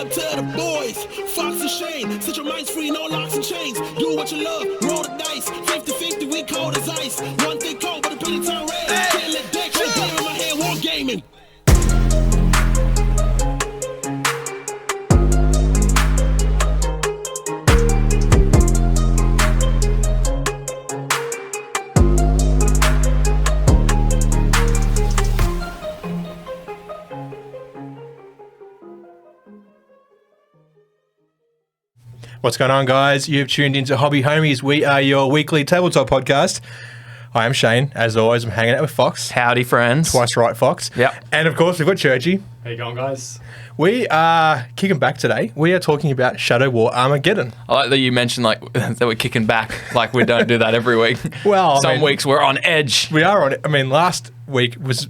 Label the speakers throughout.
Speaker 1: up to the boys. Fox and Shane, set your minds free, no locks and chains. Do what you love, roll the dice. 50-50, we cold as ice. One thing cold, but a pretty town red. Can't let that go down in my head, war gaming.
Speaker 2: What's going on, guys? You've tuned into Hobby Homies. We are your weekly tabletop podcast. I am Shane. As always, I'm hanging out with Fox.
Speaker 3: Howdy, friends.
Speaker 2: Twice right, Fox.
Speaker 3: Yep.
Speaker 2: And, of course, we've got Churchy.
Speaker 4: How you going, guys?
Speaker 2: We are kicking back today. We are talking about Shadow War Armageddon.
Speaker 3: I like that you mentioned that we're kicking back. Like we don't do that every week.
Speaker 2: Well,
Speaker 3: some weeks we're on edge.
Speaker 2: We are on it. I mean, last week was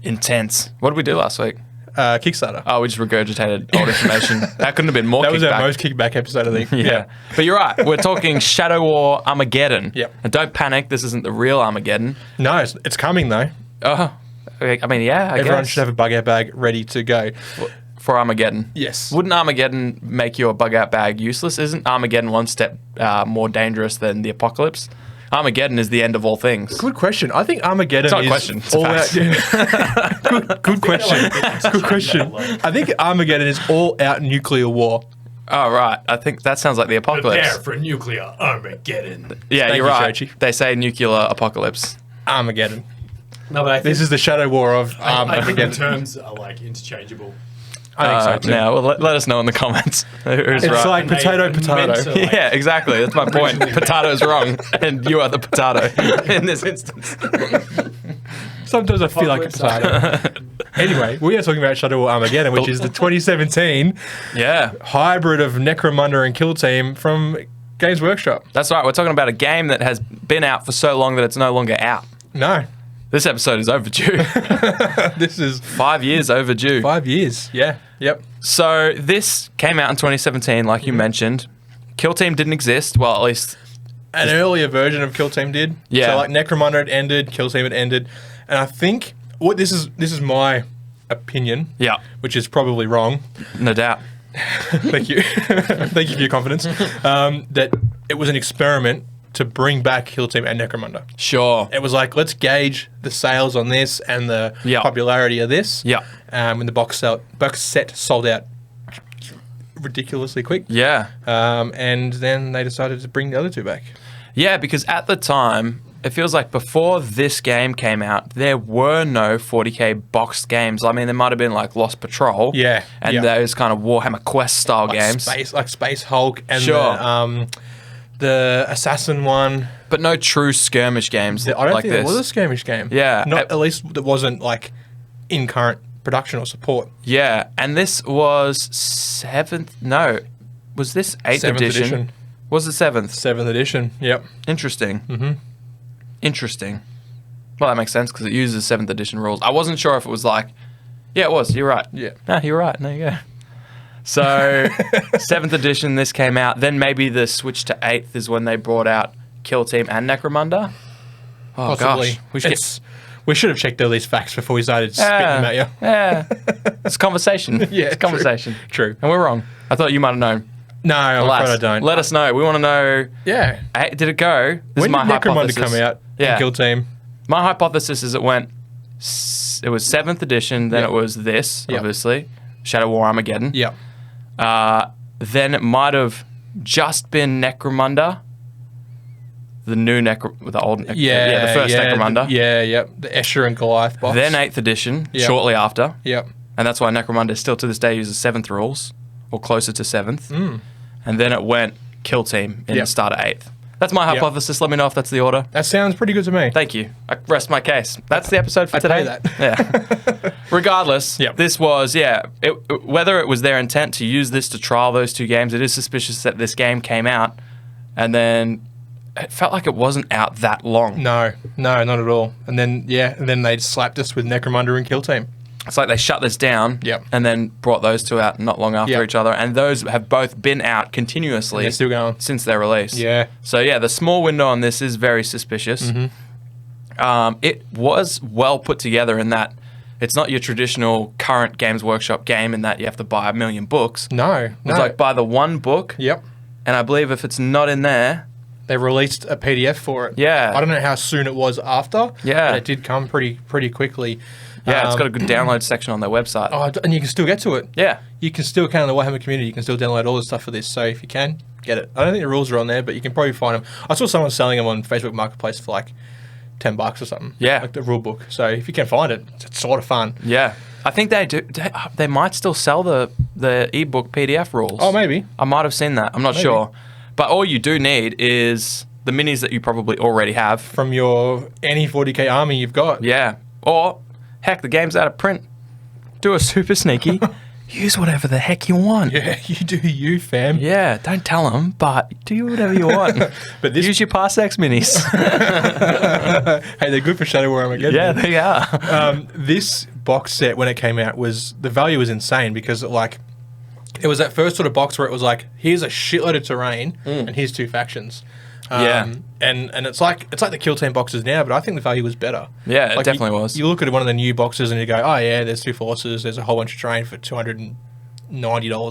Speaker 3: intense. What did we do last week?
Speaker 2: Kickstarter.
Speaker 3: Oh, we just regurgitated old information. That couldn't have been more
Speaker 2: That
Speaker 3: kickback.
Speaker 2: was our most kickback episode, I think.
Speaker 3: Yeah. But you're right. We're talking Shadow War Armageddon.
Speaker 2: Yep.
Speaker 3: And don't panic. This isn't the real Armageddon.
Speaker 2: No, it's coming, though.
Speaker 3: Oh, I mean, yeah, I
Speaker 2: Everyone
Speaker 3: guess.
Speaker 2: should have a bug-out bag ready to go.
Speaker 3: For Armageddon.
Speaker 2: Yes.
Speaker 3: Wouldn't Armageddon make your bug-out bag useless? Isn't Armageddon one step more dangerous than the apocalypse? Armageddon is the end of all things.
Speaker 2: Good question. I think Armageddon
Speaker 3: It's not a
Speaker 2: is
Speaker 3: question, it's a
Speaker 2: all
Speaker 3: fact.
Speaker 2: out. Good question. Good question. I think Armageddon is all out nuclear war.
Speaker 3: Oh, right. I think that sounds like the apocalypse.
Speaker 4: Prepare for nuclear Armageddon.
Speaker 3: Yeah,
Speaker 2: Thank
Speaker 3: you're
Speaker 2: you,
Speaker 3: right.
Speaker 2: Churchy.
Speaker 3: They say nuclear apocalypse.
Speaker 2: Armageddon.
Speaker 4: No, but I think,
Speaker 2: This is the Shadow War of
Speaker 4: I think the
Speaker 2: Armageddon.
Speaker 4: terms are like interchangeable.
Speaker 2: I think so too.
Speaker 3: Now, well, let us know in the comments who's
Speaker 2: It's
Speaker 3: right.
Speaker 2: like
Speaker 4: And they
Speaker 2: potato,
Speaker 4: are meant
Speaker 2: potato.
Speaker 4: to, like,
Speaker 3: Yeah, exactly. That's my point.
Speaker 4: Originally-
Speaker 3: Potato's wrong, and you are the potato in this instance.
Speaker 2: Sometimes I feel like a potato. Anyway, we are talking about Shadow War Armageddon, which is the 2017
Speaker 3: Yeah,
Speaker 2: hybrid of Necromunda and Kill Team from Games Workshop.
Speaker 3: that's right. We're talking about a game that has been out for so long that it's no longer out.
Speaker 2: No,
Speaker 3: This episode is overdue.
Speaker 2: this is
Speaker 3: 5 years overdue.
Speaker 2: 5 years. Yeah. Yep.
Speaker 3: So this came out in 2017, like you mentioned. Kill Team didn't exist. Well, at least
Speaker 2: An earlier version of Kill Team did.
Speaker 3: Yeah.
Speaker 2: So like Necromunda had ended, Kill Team had ended, and I think what this is my opinion.
Speaker 3: Yeah.
Speaker 2: Which is probably wrong.
Speaker 3: no doubt.
Speaker 2: Thank you. Thank you for your confidence. That it was an experiment to bring back Kill Team and Necromunda.
Speaker 3: Sure.
Speaker 2: It was like, let's gauge the sales on this and the
Speaker 3: Yeah.
Speaker 2: popularity of this.
Speaker 3: Yeah.
Speaker 2: When the box set sold out ridiculously quick.
Speaker 3: Yeah.
Speaker 2: And then they decided to bring the other two back.
Speaker 3: Yeah, because at the time, it feels like before this game came out, there were no 40k boxed games. I mean, there might have been like Lost Patrol.
Speaker 2: Yeah,
Speaker 3: And
Speaker 2: yeah.
Speaker 3: those kind of Warhammer Quest style games.
Speaker 2: Space Hulk and
Speaker 3: Sure.
Speaker 2: the Assassin one.
Speaker 3: But no true skirmish games
Speaker 2: I don't
Speaker 3: like
Speaker 2: think
Speaker 3: this.
Speaker 2: it was a skirmish game.
Speaker 3: Yeah.
Speaker 2: Not, at least it wasn't like in current production or support.
Speaker 3: Yeah, and this was 7th... No. Was this 8th
Speaker 2: 7th
Speaker 3: edition? Was it 7th?
Speaker 2: 7th edition. Yep.
Speaker 3: Interesting. Mm-hmm. Interesting. Well, that makes sense because it uses 7th edition rules. I wasn't sure if it was like... Yeah, it was. You're right.
Speaker 2: Yeah.
Speaker 3: No, you're right. There you go. So, 7th edition, this came out. Then maybe the switch to 8th is when they brought out Kill Team and Necromunda. Oh,
Speaker 2: Possibly.
Speaker 3: gosh.
Speaker 2: We should have checked all these facts before we started spitting them at you.
Speaker 3: Yeah. It's conversation.
Speaker 2: Yeah,
Speaker 3: It's conversation.
Speaker 2: True.
Speaker 3: And we're wrong. I thought you might have known.
Speaker 2: No, I'm afraid I don't.
Speaker 3: Let us know. We want to know...
Speaker 2: Yeah.
Speaker 3: Did it go? This
Speaker 2: When
Speaker 3: is my
Speaker 2: did Necromunda
Speaker 3: hypothesis.
Speaker 2: come out?
Speaker 3: Yeah.
Speaker 2: And Kill Team.
Speaker 3: My hypothesis is it went... It was 7th edition, then
Speaker 2: Yep.
Speaker 3: it was this,
Speaker 2: Yep.
Speaker 3: obviously. Shadow War Armageddon.
Speaker 2: Yep.
Speaker 3: Then it might have just been Necromunda. The new the old
Speaker 2: Yeah.
Speaker 3: the first Necromunda.
Speaker 2: Yep. The Escher and Goliath box.
Speaker 3: Then 8th edition,
Speaker 2: Yep.
Speaker 3: shortly after.
Speaker 2: Yep.
Speaker 3: And that's why Necromunda still to this day uses 7th rules, or closer to 7th. And then it went Kill Team in
Speaker 2: Yep.
Speaker 3: the start of 8th. That's my hypothesis. Let me know if that's the order.
Speaker 2: That sounds pretty good to me.
Speaker 3: Thank you. I rest my case. That's the episode for
Speaker 2: I'd
Speaker 3: today.
Speaker 2: pay that.
Speaker 3: Yeah. Regardless,
Speaker 2: Yep.
Speaker 3: this was, whether it was their intent to use this to trial those two games, it is suspicious that this game came out and then it felt like it wasn't out that long.
Speaker 2: No, not at all. And then they slapped us with Necromunda and Kill Team.
Speaker 3: It's like they shut this down
Speaker 2: Yep.
Speaker 3: and then brought those two out not long after
Speaker 2: Yep.
Speaker 3: each other. And those have both been out continuously
Speaker 2: They're still going.
Speaker 3: since their release.
Speaker 2: Yeah.
Speaker 3: So, the small window on this is very suspicious. It was well put together in that It's not your traditional current Games Workshop game in that you have to buy 1 million books.
Speaker 2: No.
Speaker 3: It's like buy the one book,
Speaker 2: Yep.
Speaker 3: and I believe if it's not in there,
Speaker 2: They released a PDF for it.
Speaker 3: Yeah.
Speaker 2: I don't know how soon it was after.
Speaker 3: Yeah.
Speaker 2: But it did come pretty quickly.
Speaker 3: it's got a good download section on their website.
Speaker 2: Oh, and you can still get to it.
Speaker 3: Yeah.
Speaker 2: You can still count on the Warhammer community. You can still download all the stuff for this. So if you can, get it. I don't think the rules are on there, but you can probably find them. I saw someone selling them on Facebook Marketplace for like $10 or something.
Speaker 3: Yeah.
Speaker 2: Like the rule book. So if you can find it, it's sort of fun.
Speaker 3: Yeah. I think they do. They might still sell the ebook PDF rules.
Speaker 2: Oh, maybe.
Speaker 3: I might have seen that. I'm not sure. But all you do need is the minis that you probably already have.
Speaker 2: From your any 40k army you've got.
Speaker 3: Yeah. Or, heck, the game's out of print. Do a super sneaky. Use whatever the heck you want.
Speaker 2: Yeah, you do you, fam.
Speaker 3: Yeah, don't tell them, but do whatever you want.
Speaker 2: But this...
Speaker 3: Use your Pass X minis.
Speaker 2: Hey, they're good for Shadow War Armageddon.
Speaker 3: Yeah, they are.
Speaker 2: This box set, when it came out, the value was insane because it was that first sort of box where it was like, here's a shitload of terrain and here's 2 factions.
Speaker 3: Yeah.
Speaker 2: And it's like the Kill Team boxes now, but I think the value was better.
Speaker 3: Yeah, it definitely was.
Speaker 2: You look at one of the new boxes and you go, oh yeah, there's 2 forces, there's a whole bunch of terrain for $290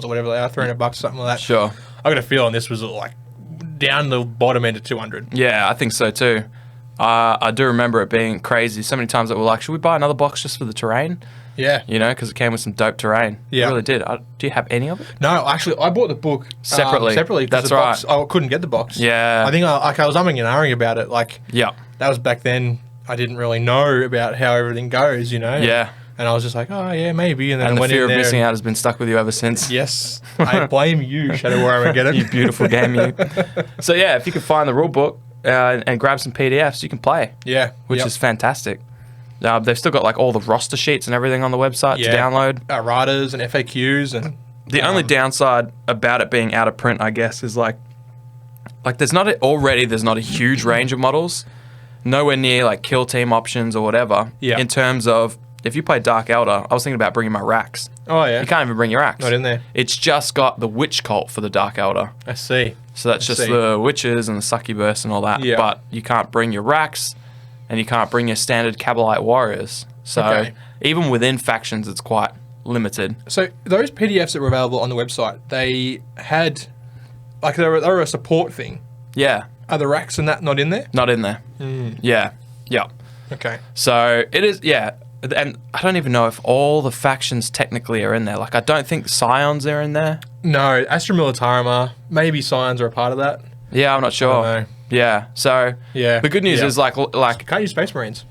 Speaker 2: or whatever they are, $300, something like that.
Speaker 3: Sure.
Speaker 2: I got a feeling this was like down the bottom end of 200.
Speaker 3: Yeah, I think so too. I do remember it being crazy. So many times that we're like, should we buy another box just for the terrain?
Speaker 2: Yeah.
Speaker 3: You know, because it came with some dope terrain.
Speaker 2: Yeah.
Speaker 3: It really did. Do you have any of it?
Speaker 2: No, actually, I bought the book
Speaker 3: Separately.
Speaker 2: Separately. 'Cause
Speaker 3: That's
Speaker 2: the box,
Speaker 3: right.
Speaker 2: I couldn't get the box.
Speaker 3: Yeah.
Speaker 2: I think I was umming and ahhing about it. Like,
Speaker 3: Yeah.
Speaker 2: that was back then. I didn't really know about how everything goes, you know?
Speaker 3: Yeah.
Speaker 2: And I was just like, oh, yeah, maybe. And then
Speaker 3: And
Speaker 2: I
Speaker 3: the
Speaker 2: went
Speaker 3: fear
Speaker 2: in
Speaker 3: of
Speaker 2: there
Speaker 3: missing
Speaker 2: and-
Speaker 3: out has been stuck with you ever since.
Speaker 2: Yes. I blame you, Shadow War Armageddon.
Speaker 3: You beautiful game, you. So yeah, if you can find the rule book and grab some PDFs, you can play.
Speaker 2: Yeah.
Speaker 3: Which
Speaker 2: Yep.
Speaker 3: is fantastic. They've still got like all the roster sheets and everything on the website to download.
Speaker 2: Erratas and FAQs and...
Speaker 3: The only downside about it being out of print, I guess, is like there's not a huge range of models, nowhere near like kill team options or whatever.
Speaker 2: Yeah.
Speaker 3: In terms of if you play Dark Elder, I was thinking about bringing my racks.
Speaker 2: Oh, yeah.
Speaker 3: You can't even bring your racks.
Speaker 2: Not in there.
Speaker 3: It's just got the witch cult for the Dark Elder.
Speaker 2: I see.
Speaker 3: So that's just
Speaker 2: see.
Speaker 3: the witches and the succubus and all that.
Speaker 2: Yeah.
Speaker 3: But you can't bring your racks, and you can't bring your standard Cabalite warriors. So
Speaker 2: Okay.
Speaker 3: even within factions, it's quite limited.
Speaker 2: So those PDFs that were available on the website, they had... Like, they were a support thing.
Speaker 3: Yeah,
Speaker 2: Are the racks and that not in there?
Speaker 3: not in there. Yeah, yeah.
Speaker 2: Okay.
Speaker 3: So it is, yeah. And I don't even know if all the factions technically are in there. Like, I don't think Scions are in there.
Speaker 2: No, Astra Militarum are. Maybe Scions are a part of that.
Speaker 3: Yeah, I'm not sure.
Speaker 2: know.
Speaker 3: Yeah. So
Speaker 2: Yeah.
Speaker 3: the good news
Speaker 2: Yeah.
Speaker 3: is like
Speaker 2: Can't use Space Marines.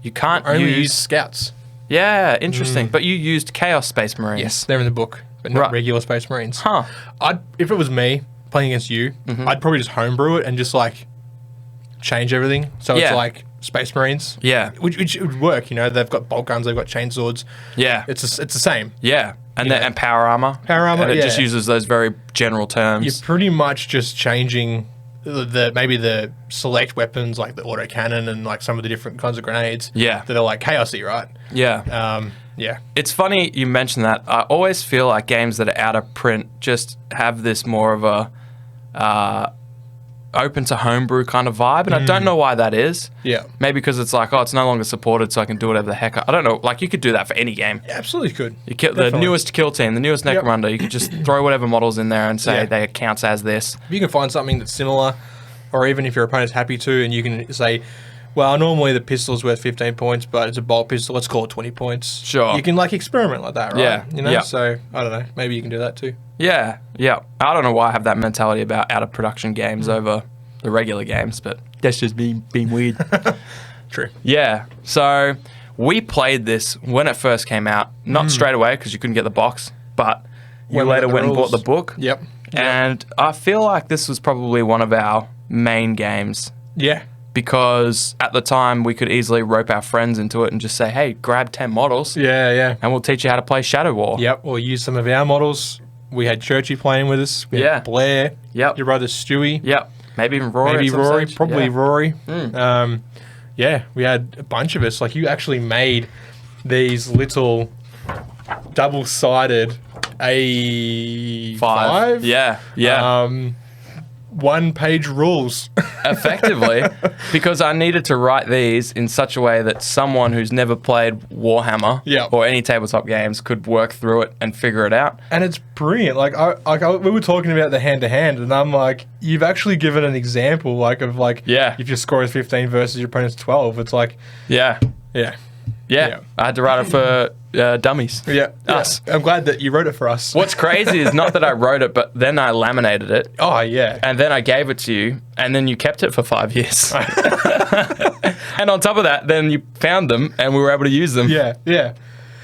Speaker 3: you can't
Speaker 2: Only
Speaker 3: use.
Speaker 2: use Scouts.
Speaker 3: Yeah, interesting. But you used Chaos Space Marines.
Speaker 2: Yes, they're in the book, but not
Speaker 3: Right.
Speaker 2: regular Space Marines.
Speaker 3: Huh.
Speaker 2: If it was me playing against you, I'd probably just homebrew it and just like change everything. So
Speaker 3: Yeah.
Speaker 2: it's like Space Marines.
Speaker 3: Yeah.
Speaker 2: Which would work, you know. They've got bolt guns, they've got chainswords.
Speaker 3: Yeah.
Speaker 2: It's the same.
Speaker 3: Yeah. And
Speaker 2: Yeah.
Speaker 3: and power armor.
Speaker 2: Power armor,
Speaker 3: And it just
Speaker 2: yeah.
Speaker 3: uses those very general terms.
Speaker 2: You're pretty much just changing maybe the select weapons like the autocannon and like some of the different kinds of grenades.
Speaker 3: Yeah.
Speaker 2: That are like chaosy, right?
Speaker 3: Yeah.
Speaker 2: Yeah.
Speaker 3: It's funny you mention that. I always feel like games that are out of print just have this more of a open to homebrew kind of vibe, and I don't know why that is.
Speaker 2: Yeah.
Speaker 3: Maybe because it's like, oh, it's no longer supported, so I can do whatever the heck. I don't know. Like, you could do that for any game.
Speaker 2: Absolutely could.
Speaker 3: You kill the
Speaker 2: Definitely.
Speaker 3: newest kill team, the newest
Speaker 2: Yep.
Speaker 3: Necromunda. You could just throw whatever models in there and say
Speaker 2: Yeah.
Speaker 3: they counts as this.
Speaker 2: If you can find something that's similar, or even if your opponent's happy to, and you can say, well, normally the pistol's worth 15 points, but it's a bolt pistol, let's call it 20 points.
Speaker 3: Sure.
Speaker 2: You can like experiment like that, right?
Speaker 3: Yeah,
Speaker 2: You know,
Speaker 3: yeah.
Speaker 2: so I don't know, maybe you can do that too.
Speaker 3: Yeah, yeah. I don't know why I have that mentality about out of production games over the regular games, but that's just being weird.
Speaker 2: True.
Speaker 3: Yeah. So we played this when it first came out, not straight away because you couldn't get the box, but you
Speaker 2: When we
Speaker 3: later
Speaker 2: got the
Speaker 3: went and bought
Speaker 2: rules.
Speaker 3: the book.
Speaker 2: Yep.
Speaker 3: And I feel like this was probably one of our main games
Speaker 2: Yeah.
Speaker 3: because at the time we could easily rope our friends into it and just say, hey, grab 10 models
Speaker 2: Yeah, yeah.
Speaker 3: and we'll teach you how to play Shadow War.
Speaker 2: Yep, or use some of our models. We had Churchy playing with us. We
Speaker 3: Yeah.
Speaker 2: had Blair.
Speaker 3: Yep.
Speaker 2: Your brother Stewie.
Speaker 3: Yep. Maybe even Rory.
Speaker 2: Maybe
Speaker 3: at some
Speaker 2: Rory.
Speaker 3: stage.
Speaker 2: Probably
Speaker 3: Yeah.
Speaker 2: Rory. Yeah, we had a bunch of us. Like, you actually made these little double-sided A5.
Speaker 3: Yeah. Yeah.
Speaker 2: one-page rules.
Speaker 3: Effectively, because I needed to write these in such a way that someone who's never played Warhammer
Speaker 2: Yeah.
Speaker 3: or any tabletop games could work through it and figure it out.
Speaker 2: And it's brilliant. We were talking about the hand-to-hand, and I'm like, you've actually given an example, like, of, like,
Speaker 3: Yeah.
Speaker 2: if your score is 15 versus your opponent's 12, it's like,
Speaker 3: Yeah.
Speaker 2: yeah.
Speaker 3: Yeah. I had to write it for dummies.
Speaker 2: Yeah.
Speaker 3: Us.
Speaker 2: I'm glad that you wrote it for us.
Speaker 3: What's crazy is not that I wrote it, but then I laminated it.
Speaker 2: Oh, yeah.
Speaker 3: And then I gave it to you, and then you kept it for 5 years. And on top of that, then you found them, and we were able to use them.
Speaker 2: Yeah, yeah.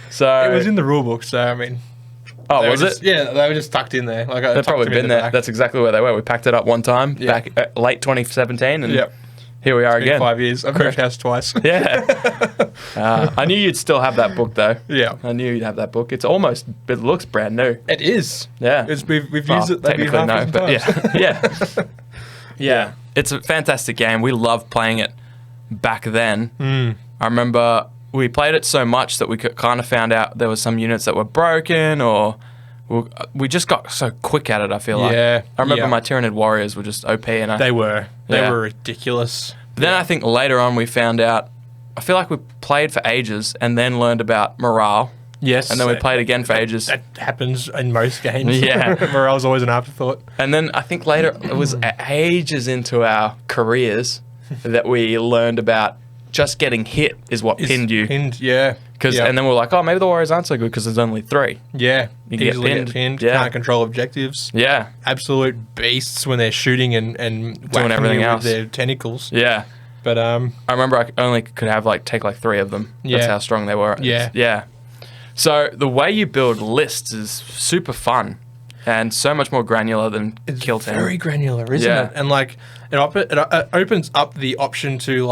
Speaker 3: So
Speaker 2: It was in the rule book, so, I mean...
Speaker 3: Oh,
Speaker 2: they were
Speaker 3: was
Speaker 2: just-
Speaker 3: it?
Speaker 2: Yeah, they were just tucked in there. Like,
Speaker 3: They've probably been there. That's exactly where they were. We packed it up one time
Speaker 2: Yeah.
Speaker 3: back late 2017, and
Speaker 2: Yep.
Speaker 3: here we are
Speaker 2: Been
Speaker 3: again.
Speaker 2: 5 years. I've moved house twice.
Speaker 3: Yeah. I knew you'd still have that book, though.
Speaker 2: Yeah.
Speaker 3: I knew you'd have that book. It looks brand new.
Speaker 2: It is.
Speaker 3: Yeah.
Speaker 2: We've used it maybe
Speaker 3: technically
Speaker 2: half a
Speaker 3: no,
Speaker 2: dozen
Speaker 3: but
Speaker 2: times.
Speaker 3: yeah. Yeah. It's a fantastic game. We loved playing it back then. I remember we played it so much that we kind of found out there was some units that were broken, or we just got so quick at it, I feel like.
Speaker 2: Yeah,
Speaker 3: I remember
Speaker 2: yeah.
Speaker 3: my Tyranid Warriors were just OP, and
Speaker 2: They were. They
Speaker 3: Yeah.
Speaker 2: were ridiculous.
Speaker 3: But then I think later on we found out, I feel like we played for ages and then learned about morale.
Speaker 2: Yes.
Speaker 3: And then we played again for ages.
Speaker 2: That happens in most games.
Speaker 3: Yeah.
Speaker 2: Morale's always an afterthought.
Speaker 3: And then I think later, it was ages into our careers that we learned about just getting hit is what pinned you.
Speaker 2: Pinned, yeah.
Speaker 3: And then we're like, oh, maybe the Warriors aren't so good because there's only 3.
Speaker 2: Yeah.
Speaker 3: You get
Speaker 2: Easily
Speaker 3: pinned.
Speaker 2: get pinned.
Speaker 3: Yeah.
Speaker 2: Can't control objectives.
Speaker 3: Yeah.
Speaker 2: Absolute beasts when they're shooting and whacking
Speaker 3: everything
Speaker 2: you
Speaker 3: else.
Speaker 2: with their tentacles.
Speaker 3: Yeah.
Speaker 2: But
Speaker 3: I remember I only could have take 3 of them. That's
Speaker 2: Yeah.
Speaker 3: how strong they were.
Speaker 2: Yeah.
Speaker 3: Yeah. So the way you build lists is super fun and so much more granular than
Speaker 2: it's
Speaker 3: Kill Team.
Speaker 2: very granular, isn't
Speaker 3: Yeah.
Speaker 2: it? And it opens up the option to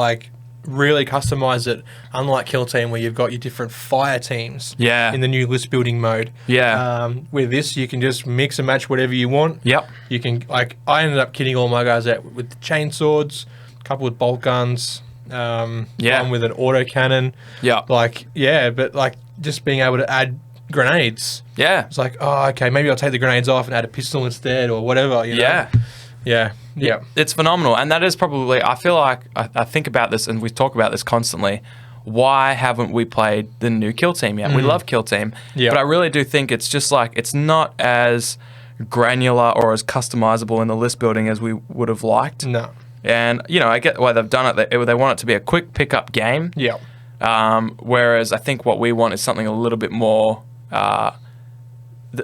Speaker 2: really customize it, unlike Kill Team where you've got your different fire teams.
Speaker 3: Yeah.
Speaker 2: In the new list building mode.
Speaker 3: Yeah.
Speaker 2: With this, you can just mix and match whatever you want.
Speaker 3: Yep.
Speaker 2: You can I ended up kitting all my guys out with chainsaws, a couple with bolt guns, one with an autocannon.
Speaker 3: Yeah.
Speaker 2: But just being able to add grenades.
Speaker 3: Yeah.
Speaker 2: It's like, oh, okay, maybe I'll take the grenades off and add a pistol instead or whatever. You know?
Speaker 3: Yeah.
Speaker 2: Yeah. Yeah.
Speaker 3: It's phenomenal. And that is probably, I feel like, I think about this and we talk about this constantly. Why haven't we played the new Kill Team yet? We love Kill Team.
Speaker 2: Yeah.
Speaker 3: But I really do think it's just it's not as granular or as customizable in the list building as we would have liked.
Speaker 2: No.
Speaker 3: And, I get why they've done it. They want it to be a quick pickup game.
Speaker 2: Yeah.
Speaker 3: Whereas I think what we want is something a little bit more.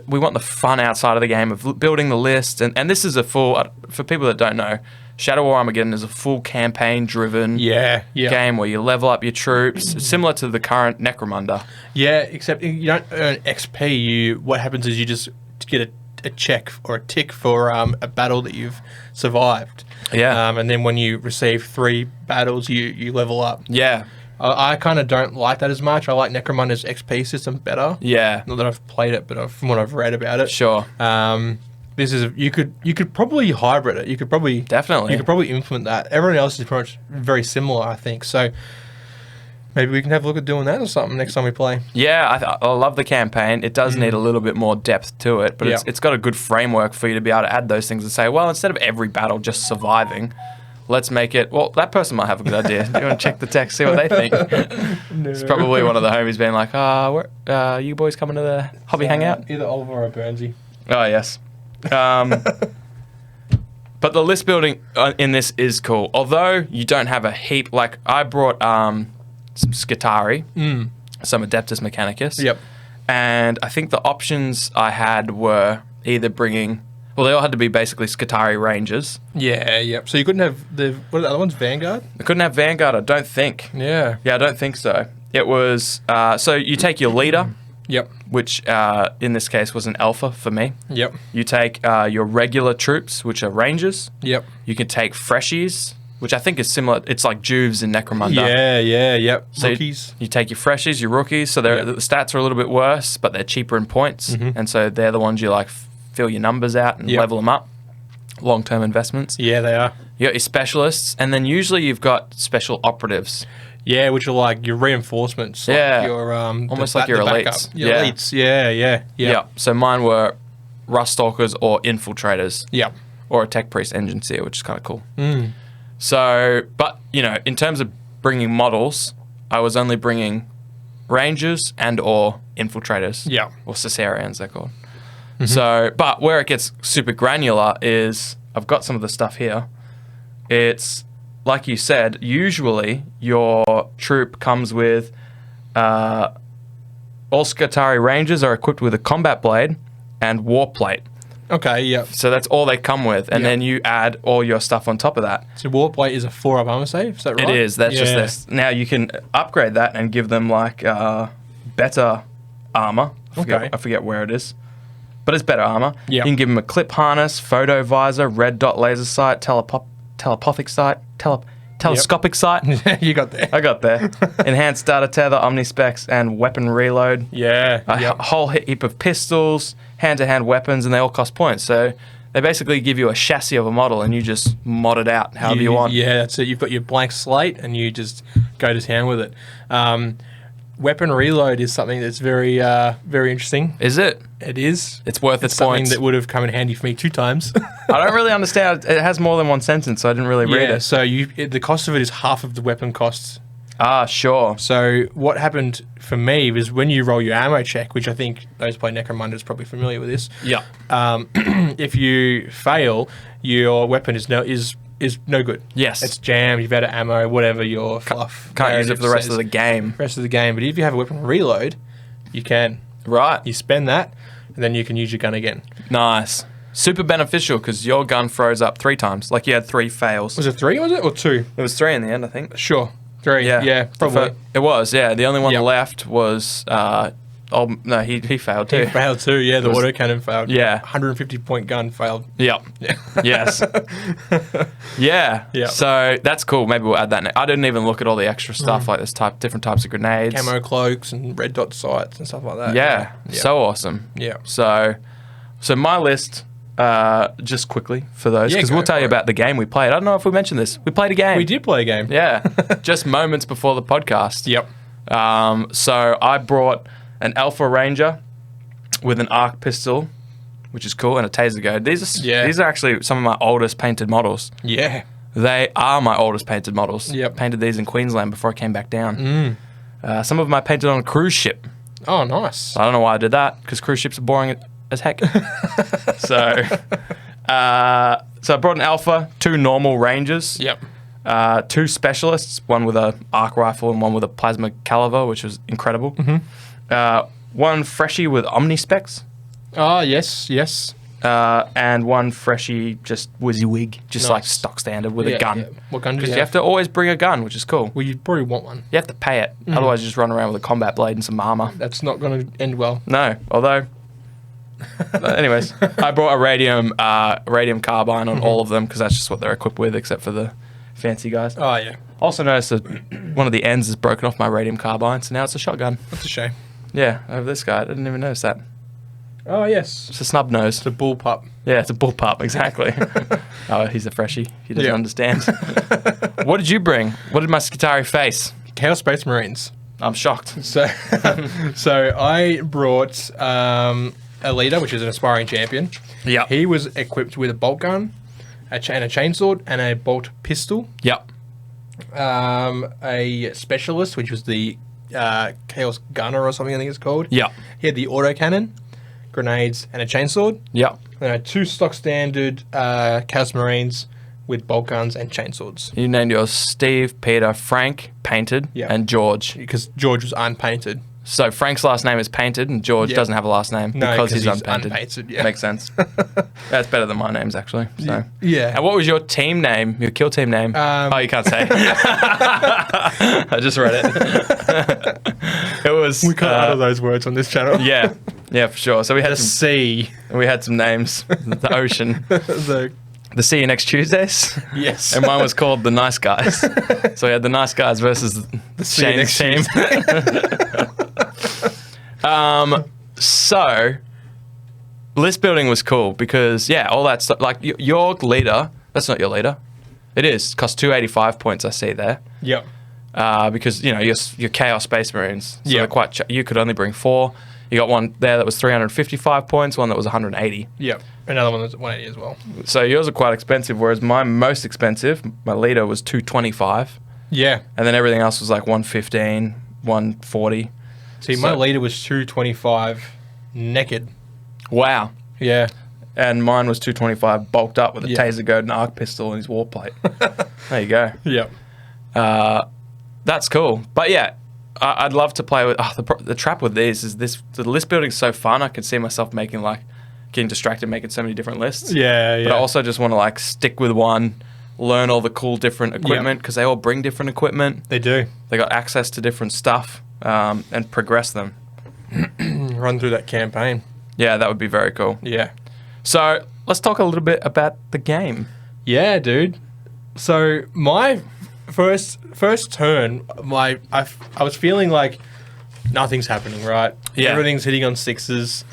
Speaker 3: We want the fun outside of the game of building the list, and this is a full. For people that don't know, Shadow War Armageddon is a full campaign-driven game where you level up your troops, similar to the current Necromunda.
Speaker 2: Yeah, except you don't earn XP. What happens is you just get a check or a tick for a battle that you've survived.
Speaker 3: Yeah.
Speaker 2: And then when you receive 3 battles, you level up.
Speaker 3: Yeah.
Speaker 2: I kind of don't like that as much. I like Necromunda's XP system better.
Speaker 3: Yeah.
Speaker 2: Not that I've played it, but from what I've read about it.
Speaker 3: Sure.
Speaker 2: This is you could probably hybrid it. You could probably implement that. Everyone else is pretty much very similar, I think. So maybe we can have a look at doing that or something next time we play.
Speaker 3: Yeah, I love the campaign. It does need a little bit more depth to it, but it's got a good framework for you to be able to add those things and say, well, instead of every battle just surviving, let's make it. Well, that person might have a good idea. You want to check the text, see what they think. It's probably one of the homies being like, you boys coming to the hobby hangout?
Speaker 2: Either Oliver or Burnsy.
Speaker 3: Oh, yes. But the list building in this is cool. Although you don't have a heap. I brought some Skitari, some Adeptus Mechanicus.
Speaker 2: Yep.
Speaker 3: And I think the options I had were either bringing... Well, they all had to be basically Skitari Rangers.
Speaker 2: Yeah, yep. So you couldn't have what are the other ones? Vanguard?
Speaker 3: I couldn't have Vanguard, I don't think.
Speaker 2: Yeah.
Speaker 3: Yeah, I don't think so. It was... so you take your leader,
Speaker 2: Yep.
Speaker 3: which in this case was an alpha for me.
Speaker 2: Yep.
Speaker 3: You take your regular troops, which are Rangers.
Speaker 2: Yep.
Speaker 3: You can take Freshies, which I think is similar. It's like Juves in Necromunda.
Speaker 2: Yep.
Speaker 3: So
Speaker 2: Rookies.
Speaker 3: You take your Freshies, your Rookies, so the stats are a little bit worse, but they're cheaper in points. And so they're the ones you fill your numbers out and level them up. Long-term investments.
Speaker 2: Yeah, they are.
Speaker 3: You got your specialists, and then usually you've got special operatives.
Speaker 2: Yeah, which are like your reinforcements.
Speaker 3: Yeah.
Speaker 2: Your,
Speaker 3: almost like your
Speaker 2: the
Speaker 3: elites.
Speaker 2: backup. Your elites. Yeah.
Speaker 3: So mine were Rust Stalkers or Infiltrators.
Speaker 2: Yep.
Speaker 3: or a Tech Priest Engine Seer, which is kind of cool. So, but, you know, in terms of bringing models, I was only bringing Rangers and or Infiltrators.
Speaker 2: Yeah.
Speaker 3: Or Caesareans, they're called. So, but where it gets super granular is, I've got some of the stuff here. It's, like you said, usually your troop comes with, all Skitarii Rangers are equipped with a combat blade and war plate.
Speaker 2: Okay, yeah.
Speaker 3: So that's all they come with, and then you add all your stuff on top of that.
Speaker 2: So Warplate is a 4-up armor save, is that right?
Speaker 3: It is. That's just this. Now you can upgrade that and give them like better armor. I forget where it is, but it's better armor.
Speaker 2: Yeah.
Speaker 3: You can give them a clip harness, photo visor, red dot laser sight, telepathic sight, telescopic sight.
Speaker 2: You got there.
Speaker 3: I got there. Enhanced data tether, omnispecs, and weapon reload.
Speaker 2: Yeah.
Speaker 3: A whole heap of pistols, hand-to-hand weapons, and they all cost points. So they basically give you a chassis of a model, and you just mod it out however you want.
Speaker 2: Yeah, that's it. You've got your blank slate, and you just go to town with it. Weapon reload is something that's very, very interesting.
Speaker 3: Is it?
Speaker 2: It is.
Speaker 3: It's worth its
Speaker 2: something
Speaker 3: points.
Speaker 2: that would have come in handy for me 2 times.
Speaker 3: I don't really understand. It has more than one sentence, so I didn't really read it.
Speaker 2: So the cost of it is half of the weapon costs.
Speaker 3: Ah, sure.
Speaker 2: So what happened for me was when you roll your ammo check, which I think those who play Necromunda is probably familiar with this.
Speaker 3: Yeah.
Speaker 2: If you fail, your weapon is no good.
Speaker 3: Yes.
Speaker 2: It's jammed. You've out of ammo. Whatever your fluff.
Speaker 3: Can't use it for the rest
Speaker 2: says.
Speaker 3: of the game.
Speaker 2: Rest of the game. But if you have a weapon reload, you can.
Speaker 3: Right.
Speaker 2: You spend that, and then you can use your gun again.
Speaker 3: Nice. Super beneficial because your gun froze up 3 times. Like you had 3 fails.
Speaker 2: Was it 3? Was it or 2?
Speaker 3: It was 3 in the end, I think.
Speaker 2: Sure. 3. Yeah. Probably.
Speaker 3: It was. Yeah. The only one left was. No, he failed too.
Speaker 2: He failed too. Yeah, the autocannon failed.
Speaker 3: Yeah.
Speaker 2: 150 point gun failed.
Speaker 3: Yep.
Speaker 2: Yeah.
Speaker 3: Yes. Yeah.
Speaker 2: Yeah.
Speaker 3: So that's cool. Maybe we'll add that. I didn't even look at all the extra stuff like this different types of grenades,
Speaker 2: Camo cloaks and red dot sights and stuff like that.
Speaker 3: Yeah. So awesome.
Speaker 2: Yeah.
Speaker 3: So my list. Just quickly for those, because we'll tell you about the game we played. I don't know if we mentioned this. We played a game.
Speaker 2: We did play a game.
Speaker 3: Yeah. Just moments before the podcast.
Speaker 2: Yep.
Speaker 3: So I brought an Alpha Ranger with an arc pistol, which is cool, and a taser gun. These are actually some of my oldest painted models.
Speaker 2: Yeah.
Speaker 3: They are my oldest painted models.
Speaker 2: Yep.
Speaker 3: Painted these in Queensland before I came back down. Some of them I painted on a cruise ship.
Speaker 2: Oh, nice.
Speaker 3: I don't know why I did that, because cruise ships are boring as heck. So I brought an Alpha, 2 normal Rangers.
Speaker 2: Yep.
Speaker 3: 2 specialists, one with a arc rifle and one with a plasma caliber, which was incredible. 1 freshie with omnispecs.
Speaker 2: Oh, yes.
Speaker 3: And 1 freshie just WYSIWYG, just
Speaker 2: Nice.
Speaker 3: like stock standard with a gun.
Speaker 2: Yeah. What gun do
Speaker 3: Because
Speaker 2: you
Speaker 3: you have to always bring a gun, which is cool.
Speaker 2: Well, you probably want one.
Speaker 3: You have to pay it. Otherwise, you just run around with a combat blade and some armor.
Speaker 2: That's not going to end well.
Speaker 3: No, although... anyways, I brought a radium carbine on all of them because that's just what they're equipped with, except for the fancy guys.
Speaker 2: Oh, yeah.
Speaker 3: Also noticed that one of the ends is broken off my radium carbine, so now it's a shotgun.
Speaker 2: That's a shame.
Speaker 3: Yeah, over this guy. I didn't even notice that.
Speaker 2: Oh, yes.
Speaker 3: It's a snub nose.
Speaker 2: It's a bull pup.
Speaker 3: Yeah, it's a bullpup, exactly. Oh, he's a freshie. He doesn't understand. What did you bring? What did my Skitarii face?
Speaker 2: Chaos Space Marines.
Speaker 3: I'm shocked.
Speaker 2: So I brought a leader, which is an aspiring champion.
Speaker 3: Yeah.
Speaker 2: He was equipped with a bolt gun, a chainsword, and a bolt pistol.
Speaker 3: Yep.
Speaker 2: A specialist, which was the Chaos Gunner or something I think it's called.
Speaker 3: Yep.
Speaker 2: He had the autocannon, grenades, and a chainsword.
Speaker 3: Yep.
Speaker 2: Then I had 2 stock standard Chaos Marines with bolt guns and chainswords.
Speaker 3: You named yours Steve, Peter, Frank, painted, and George.
Speaker 2: Because George was unpainted.
Speaker 3: So Frank's last name is painted, and George doesn't have a last name because he's unpainted. Makes sense. That's better than my names, actually. So.
Speaker 2: Yeah.
Speaker 3: And what was your team name? Your kill team name? Oh, you can't say. I just read it. It was.
Speaker 2: We can't utter those words on this channel.
Speaker 3: Yeah, for sure. So we had
Speaker 2: The sea.
Speaker 3: We had some names. The ocean. The See You Next Tuesdays.
Speaker 2: Yes.
Speaker 3: And mine was called The Nice Guys. So we had The Nice Guys versus Shane's team. So list building was cool because all that stuff, like your leader, that's not your leader. It is. It costs 285 points, I see there.
Speaker 2: Yep.
Speaker 3: Because, your Chaos Space Marines. So they're quite you could only bring 4. You got one there that was 355 points, one that was 180.
Speaker 2: Yep. Another one that's 180 as well.
Speaker 3: So yours are quite expensive, whereas my most expensive, my leader was 225.
Speaker 2: Yeah.
Speaker 3: And then everything else was like 115, 140.
Speaker 2: See, my leader was 225 naked.
Speaker 3: Wow.
Speaker 2: Yeah.
Speaker 3: And mine was 225 bulked up with a taser goad and arc pistol and his war plate. There you go.
Speaker 2: Yep.
Speaker 3: That's cool. But yeah, I'd love to play with... the trap with these is the list building's so fun. I can see myself getting distracted, making so many different lists.
Speaker 2: Yeah.
Speaker 3: But I also just want to stick with one, learn all the cool different equipment, because they all bring different equipment.
Speaker 2: They do.
Speaker 3: They got access to different stuff, and progress them.
Speaker 2: Run through that campaign.
Speaker 3: Yeah, that would be very cool.
Speaker 2: Yeah.
Speaker 3: So let's talk a little bit about the game.
Speaker 2: Yeah, dude. So my first turn, I was feeling like nothing's happening, right?
Speaker 3: Yeah.
Speaker 2: Everything's hitting on sixes.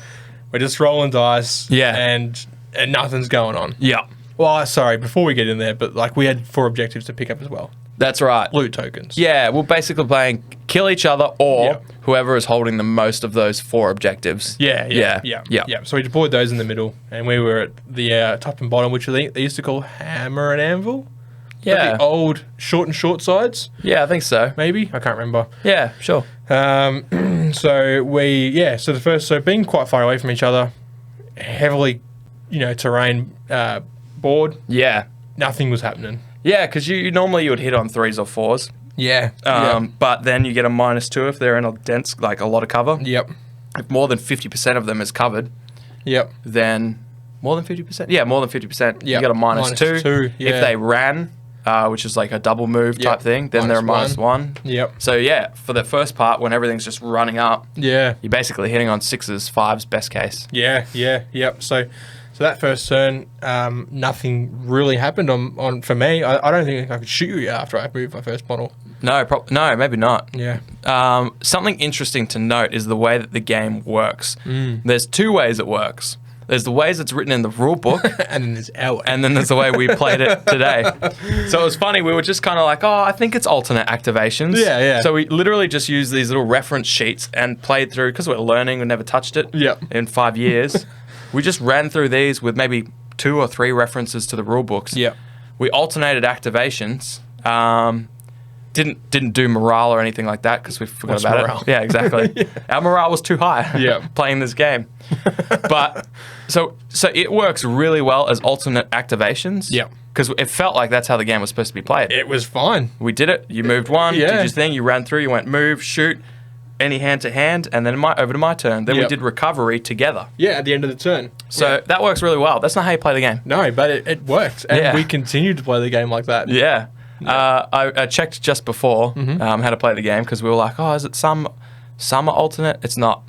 Speaker 2: We're just rolling dice.
Speaker 3: Yeah.
Speaker 2: And nothing's going on.
Speaker 3: Yeah.
Speaker 2: Well, sorry, before we get in there, but we had 4 objectives to pick up as well.
Speaker 3: That's right.
Speaker 2: Loot tokens.
Speaker 3: Yeah, we're basically playing kill each other or whoever is holding the most of those 4 objectives.
Speaker 2: Yeah. So we deployed those in the middle, and we were at the top and bottom, which I think they used to call hammer and anvil.
Speaker 3: Yeah.
Speaker 2: The old short sides,
Speaker 3: Yeah, I think so.
Speaker 2: maybe? I can't remember.
Speaker 3: Yeah, sure.
Speaker 2: So being quite far away from each other, heavily, terrain board,
Speaker 3: Yeah.
Speaker 2: nothing was happening.
Speaker 3: Yeah, because you normally you would hit on 3s or 4s.
Speaker 2: Yeah.
Speaker 3: But then you get a -2 if they're in a dense, a lot of cover.
Speaker 2: Yep.
Speaker 3: If more than 50% of them is covered,
Speaker 2: Yep.
Speaker 3: then more than 50%? Yeah, more than 50%. You
Speaker 2: Yep.
Speaker 3: get a -2.
Speaker 2: -2, yeah.
Speaker 3: If they ran, which is like a double move type thing, then they're a -1.
Speaker 2: Yep.
Speaker 3: So yeah, for the first part, when everything's just running up,
Speaker 2: Yeah.
Speaker 3: you're basically hitting on 6s, 5s, best case.
Speaker 2: Yep. So that first turn, nothing really happened on for me. I don't think I could shoot you after I moved my first model.
Speaker 3: No, maybe not.
Speaker 2: Yeah.
Speaker 3: Something interesting to note is the way that the game works. There's 2 ways it works. There's the ways it's written in the rule book,
Speaker 2: And then there's our way.
Speaker 3: and then there's the way we played it today. So it was funny. We were just kind of like, I think it's alternate activations.
Speaker 2: Yeah.
Speaker 3: So we literally just used these little reference sheets and played through, because we're learning, we never touched it in 5 years. We just ran through these with maybe 2 or 3 references to the rule books.
Speaker 2: Yep.
Speaker 3: We alternated activations. Didn't do morale or anything like that because we forgot
Speaker 2: What's
Speaker 3: about
Speaker 2: morale?
Speaker 3: it. Yeah, exactly. Our morale was too high.
Speaker 2: Yep.
Speaker 3: Playing this game. But so it works really well as alternate activations.
Speaker 2: Yep.
Speaker 3: Because it felt like that's how the game was supposed to be played.
Speaker 2: It was fine.
Speaker 3: We did it. You moved one.
Speaker 2: Yeah.
Speaker 3: Did your thing. You ran through. You went move, shoot, any hand to hand, and then over to my turn. Then we
Speaker 2: Yep.
Speaker 3: did recovery together.
Speaker 2: Yeah, at the end of the turn.
Speaker 3: So that works really well. That's not how you play the game.
Speaker 2: No, but it worked. And
Speaker 3: Yeah.
Speaker 2: we continued to play the game like that.
Speaker 3: Yeah. I checked just before how to play the game because we were like, is it summer alternate? It's not.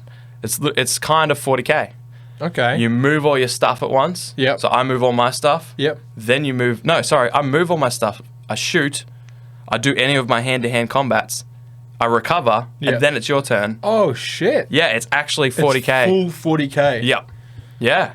Speaker 3: It's kind of 40k.
Speaker 2: Okay.
Speaker 3: You move all your stuff at once.
Speaker 2: Yep.
Speaker 3: So I move all my stuff.
Speaker 2: Yep.
Speaker 3: Then you move. No, sorry. I move all my stuff. I shoot. I do any of my hand-to-hand combats. I recover,
Speaker 2: Yep.
Speaker 3: and then it's your turn.
Speaker 2: Oh, shit.
Speaker 3: Yeah, it's actually 40k.
Speaker 2: It's full 40k.
Speaker 3: Yep. Yeah.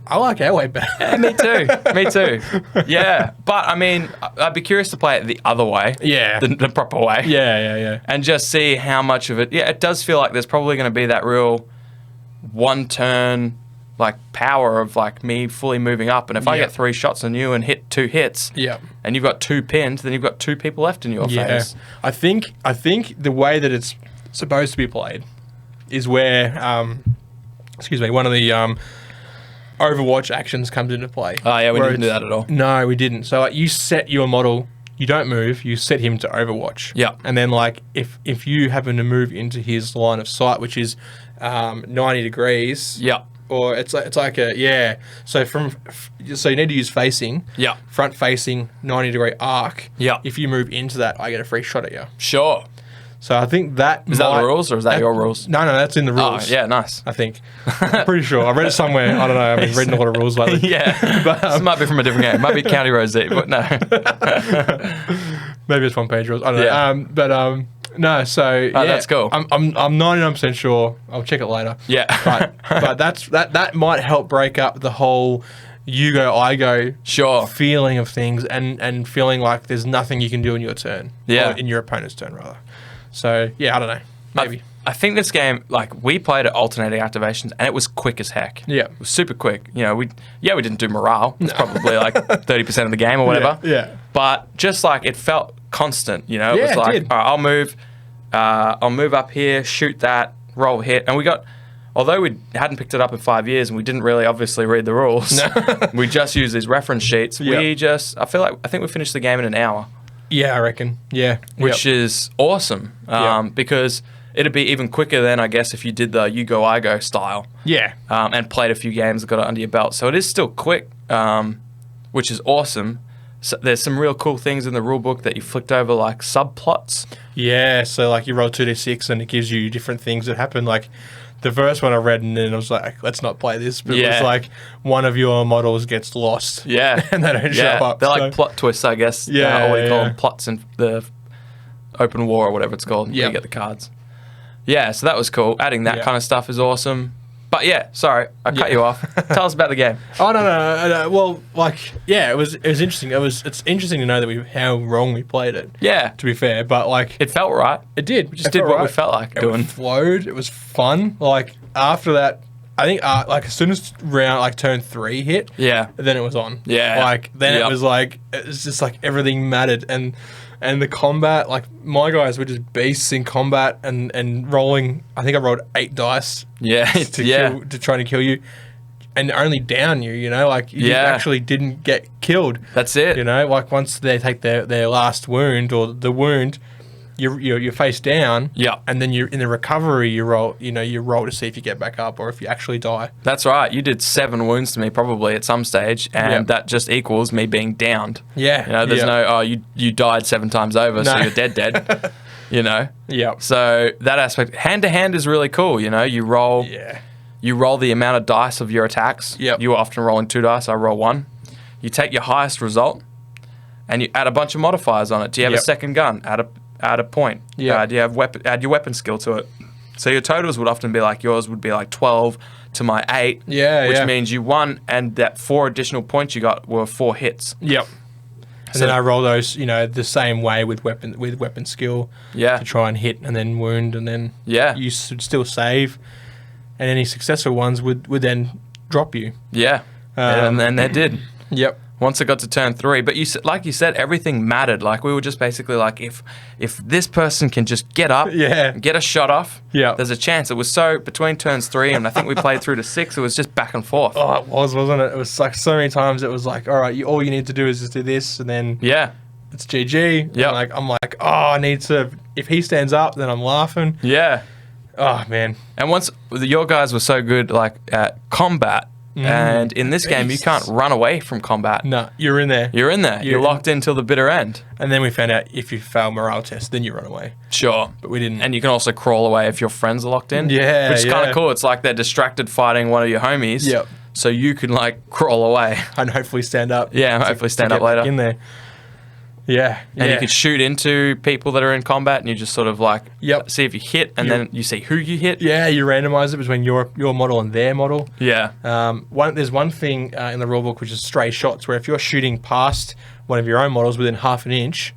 Speaker 2: I like our way better.
Speaker 3: Yeah, me too. Me too. Yeah. But, I mean, I'd be curious to play it the other way.
Speaker 2: Yeah.
Speaker 3: The proper way.
Speaker 2: Yeah.
Speaker 3: And just see how much of it... Yeah, it does feel like there's probably going to be that real one-turn, power of, me fully moving up. And if I
Speaker 2: Yep.
Speaker 3: get 3 shots on you and hit 2 hits...
Speaker 2: Yep.
Speaker 3: And you've got 2 pinned, then you've got 2 people left in your face.
Speaker 2: I think the way that it's supposed to be played is where, one of the Overwatch actions comes into play.
Speaker 3: Oh, yeah, we
Speaker 2: Where
Speaker 3: didn't do
Speaker 2: it's-
Speaker 3: that at all.
Speaker 2: No, we didn't. So you set your model, you don't move, you set him to Overwatch.
Speaker 3: Yeah.
Speaker 2: And then if you happen to move into his line of sight, which is 90 degrees.
Speaker 3: Yeah.
Speaker 2: Or it's like a So so you need to use facing.
Speaker 3: Yeah.
Speaker 2: Front facing 90-degree arc.
Speaker 3: Yeah.
Speaker 2: If you move into that, I get a free shot at you.
Speaker 3: Sure.
Speaker 2: So I think that
Speaker 3: Is that the rules or is that your rules?
Speaker 2: No, that's in the
Speaker 3: Oh,
Speaker 2: rules.
Speaker 3: yeah, nice.
Speaker 2: I think. I'm pretty sure. I read it somewhere. I don't know. I've been reading a lot of rules lately.
Speaker 3: Yeah.
Speaker 2: But,
Speaker 3: this might be from a different game. Might be County Road Z, but no.
Speaker 2: Maybe it's one-page rules. I don't
Speaker 3: Yeah.
Speaker 2: know. No. So
Speaker 3: that's cool.
Speaker 2: I'm 99% sure. I'll check it later.
Speaker 3: Yeah.
Speaker 2: But that might help break up the whole you go, I go
Speaker 3: Sure.
Speaker 2: feeling of things and feeling like there's nothing you can do in your turn.
Speaker 3: Yeah.
Speaker 2: Or in your opponent's turn, rather. So, yeah, I don't know. Maybe.
Speaker 3: I I think this game, like, we played at alternating activations, and it was quick as heck.
Speaker 2: Yeah.
Speaker 3: It was super quick. You know, we didn't do morale. It's probably like 30% of the game or whatever.
Speaker 2: Yeah.
Speaker 3: But just like it felt constant, you know? It was
Speaker 2: It
Speaker 3: like,
Speaker 2: did.
Speaker 3: all right, I'll move up here, shoot that, roll hit. And we got, although we hadn't picked it up in 5 years and we didn't really obviously read the rules, we just used these reference sheets.
Speaker 2: Yep.
Speaker 3: I think we finished the game in an hour.
Speaker 2: Yeah, I reckon. Yeah.
Speaker 3: Which is awesome because it'd be even quicker than, I guess, if you did the you go, I go style.
Speaker 2: Yeah.
Speaker 3: And played a few games, got it under your belt. So it is still quick, which is awesome. So there's some real cool things in the rule book that you flicked over, like subplots.
Speaker 2: Yeah, so like you roll 2d6 and it gives you different things that happen. Like the first one I read and then I was like, let's not play this. But it was like one of your models gets lost.
Speaker 3: Yeah.
Speaker 2: And they don't show up.
Speaker 3: They're like plot twists, I guess.
Speaker 2: Yeah,
Speaker 3: or what do you call them? Plots in the open war or whatever it's called. Yeah. You get the cards. Yeah, so that was cool. Adding that kind of stuff is awesome. But yeah, sorry, I cut you off. Tell us about the game.
Speaker 2: Oh no. Well, like, yeah, it was interesting. It's interesting to know that how wrong we played it.
Speaker 3: Yeah,
Speaker 2: To be fair, but like
Speaker 3: it felt right.
Speaker 2: it did.
Speaker 3: We just did what we felt like doing.
Speaker 2: It flowed. It was fun. Like after that, I think like as soon as turn 3 hit, then it was on.
Speaker 3: Yeah.
Speaker 2: Like then it was like it's just like everything mattered and the combat, like my guys were just beasts in combat and rolling. I think I rolled 8 dice. To try to kill you, and only down you. You know, like you actually didn't get killed.
Speaker 3: That's it.
Speaker 2: You know, like once they take their last wound or the wound, you're face down.
Speaker 3: Yeah.
Speaker 2: And then you're in the recovery. You roll to see if you get back up or if you actually die.
Speaker 3: That's right. You did 7 wounds to me probably at some stage, and that just equals me being downed.
Speaker 2: Yeah.
Speaker 3: You know, there's no you died 7 times over, so you're dead. You know.
Speaker 2: Yeah.
Speaker 3: So that aspect, hand to hand, is really cool. You know, you roll.
Speaker 2: Yeah.
Speaker 3: You roll the amount of dice of your attacks.
Speaker 2: Yep.
Speaker 3: You were often rolling 2 dice. I roll 1. You take your highest result, and you add a bunch of modifiers on it. Do you have a second gun? Add a point.
Speaker 2: Yeah.
Speaker 3: Do you have add your weapon skill to it? So your totals would often be like, yours would be like 12 to my 8.
Speaker 2: Yeah,
Speaker 3: which means you won, and that 4 additional points you got were 4 hits.
Speaker 2: Yep. And then I roll those, the same way with weapon skill.
Speaker 3: Yeah.
Speaker 2: To try and hit and then wound and then you should still save, and any successful ones would then drop you.
Speaker 3: Yeah. And they did.
Speaker 2: Yep.
Speaker 3: Once it got to turn 3, but like you said, everything mattered. Like we were just basically like, if this person can just get up, get a shot off, there's a chance. It was so between turns 3 and I think we played through to 6. It was just back and forth.
Speaker 2: Oh, it was, wasn't it? It was like so many times. It was like, all right, all you need to do is just do this, and then it's GG.
Speaker 3: Yeah.
Speaker 2: I'm like, oh, I need to. If he stands up, then I'm laughing.
Speaker 3: Yeah.
Speaker 2: Oh man.
Speaker 3: And once your guys were so good, like at combat. And in this game, you can't run away from combat.
Speaker 2: No, you're in there.
Speaker 3: You're in there. You're locked in till the bitter end.
Speaker 2: And then we found out if you fail morale test, then you run away.
Speaker 3: Sure.
Speaker 2: But we didn't.
Speaker 3: And you can also crawl away if your friends are locked in.
Speaker 2: Yeah,
Speaker 3: which is kind of cool. It's like they're distracted fighting one of your homies.
Speaker 2: Yep.
Speaker 3: So you can like crawl away.
Speaker 2: And hopefully stand up.
Speaker 3: Yeah, hopefully stand up
Speaker 2: get
Speaker 3: later.
Speaker 2: in there. Yeah.
Speaker 3: And you can shoot into people that are in combat, and you just sort of like see if you hit, and then you see who you hit.
Speaker 2: Yeah, you randomize it between your model and their model.
Speaker 3: Yeah.
Speaker 2: There's one thing in the rulebook which is stray shots, where if you're shooting past one of your own models within half an inch,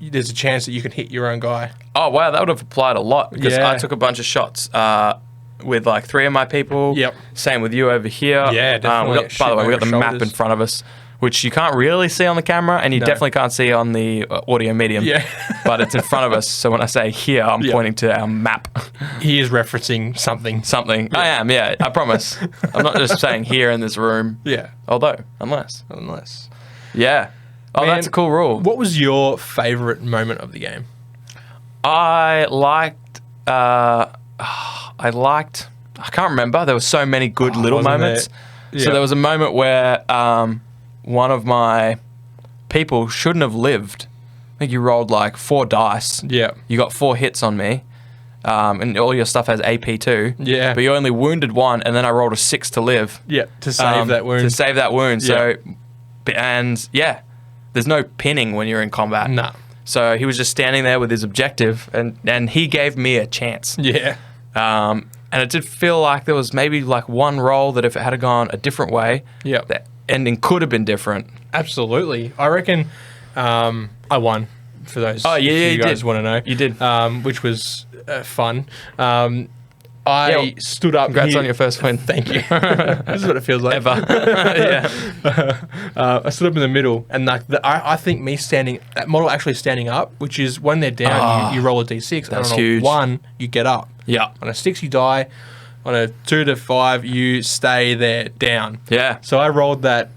Speaker 2: there's a chance that you can hit your own guy.
Speaker 3: Oh wow, that would have applied a lot, because I took a bunch of shots with like 3 of my people.
Speaker 2: Yep.
Speaker 3: Same with you over here.
Speaker 2: Yeah, definitely.
Speaker 3: By the way, we got the map in front of us, which you can't really see on the camera, and you definitely can't see on the audio medium.
Speaker 2: Yeah.
Speaker 3: But it's in front of us, so when I say here, I'm pointing to our map.
Speaker 2: He is referencing something.
Speaker 3: Something. I am, I promise. I'm not just saying here in this room.
Speaker 2: Yeah.
Speaker 3: Although, unless. Yeah. Oh,
Speaker 2: Man,
Speaker 3: that's a cool rule.
Speaker 2: What was your favourite moment of the game?
Speaker 3: I can't remember. There were so many good little moments. So there was a moment where one of my people shouldn't have lived. I think you rolled like 4 dice.
Speaker 2: Yeah.
Speaker 3: You got 4 hits on me. And all your stuff has AP too.
Speaker 2: Yeah.
Speaker 3: But you only wounded 1, and then I rolled a 6 to live.
Speaker 2: Yeah, to save that wound.
Speaker 3: To save that wound. So, there's no pinning when you're in combat.
Speaker 2: No.
Speaker 3: So he was just standing there with his objective, and he gave me a chance.
Speaker 2: Yeah.
Speaker 3: And it did feel like there was maybe like one roll that if it had gone a different way, the ending could have been different.
Speaker 2: Absolutely. I reckon I won. for those.
Speaker 3: Oh, yeah,
Speaker 2: if
Speaker 3: you
Speaker 2: guys
Speaker 3: did.
Speaker 2: want to know.
Speaker 3: You did.
Speaker 2: Which was fun. I stood up.
Speaker 3: Congrats on your first win.
Speaker 2: Thank you. This is what it feels like.
Speaker 3: Ever. Yeah.
Speaker 2: I stood up in the middle, and like I think that model actually standing up, which is when they're down, you roll a d6.
Speaker 3: That's
Speaker 2: and on
Speaker 3: huge.
Speaker 2: a 1, you get up.
Speaker 3: Yeah.
Speaker 2: On a 6, you die. On a 2 to 5, you stay there down.
Speaker 3: Yeah.
Speaker 2: So I rolled that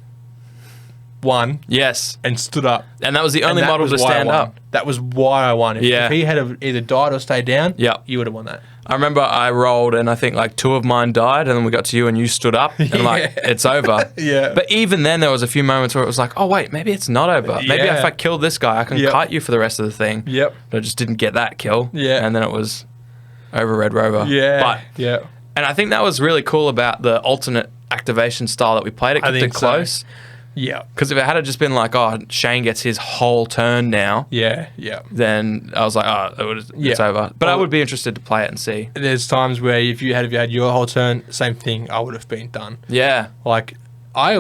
Speaker 2: 1
Speaker 3: Yes.
Speaker 2: and stood up.
Speaker 3: And that was the only
Speaker 2: And that
Speaker 3: model
Speaker 2: was
Speaker 3: to
Speaker 2: why I
Speaker 3: stand
Speaker 2: won.
Speaker 3: up.
Speaker 2: That was why I won. If he had have either died or stayed down, you would have won that.
Speaker 3: I remember I rolled and I think like 2 of mine died, and then we got to you and you stood up and like it's over.
Speaker 2: Yeah.
Speaker 3: But even then there was a few moments where it was like, oh wait, maybe it's not over. Maybe if I kill this guy, I can cut you for the rest of the thing.
Speaker 2: Yep.
Speaker 3: But I just didn't get that kill.
Speaker 2: Yeah.
Speaker 3: And then it was over Red Rover.
Speaker 2: Yeah.
Speaker 3: But and I think that was really cool about the alternate activation style that we played. It kept it close.
Speaker 2: So. Yeah.
Speaker 3: Because if it had just been like, oh, Shane gets his whole turn now.
Speaker 2: Yeah.
Speaker 3: Then I was like, oh, it's over. But I would be interested to play it and see.
Speaker 2: There's times where if you had your whole turn, same thing, I would have been done.
Speaker 3: Yeah.
Speaker 2: Like, I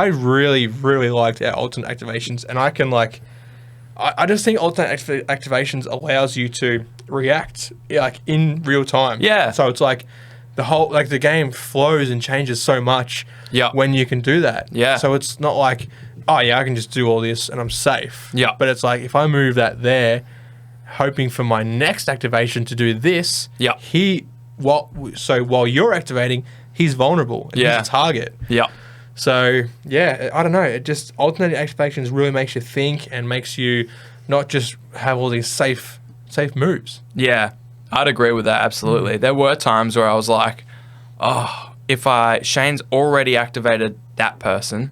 Speaker 2: really, really liked our alternate activations, and I can like, I just think alternate activations allows you to react like in real time.
Speaker 3: Yeah.
Speaker 2: So it's like the game flows and changes so much.
Speaker 3: Yeah.
Speaker 2: When you can do that.
Speaker 3: Yeah.
Speaker 2: So it's not like, oh yeah, I can just do all this and I'm safe.
Speaker 3: Yeah.
Speaker 2: But it's like if I move that there, hoping for my next activation to do this.
Speaker 3: Yeah.
Speaker 2: While you're activating, he's vulnerable. And he's a target.
Speaker 3: Yeah.
Speaker 2: So yeah, I don't know. It just alternating activations really makes you think and makes you not just have all these safe moves.
Speaker 3: Yeah. I'd agree with that, absolutely. There were times where I was like, oh, Shane's already activated that person,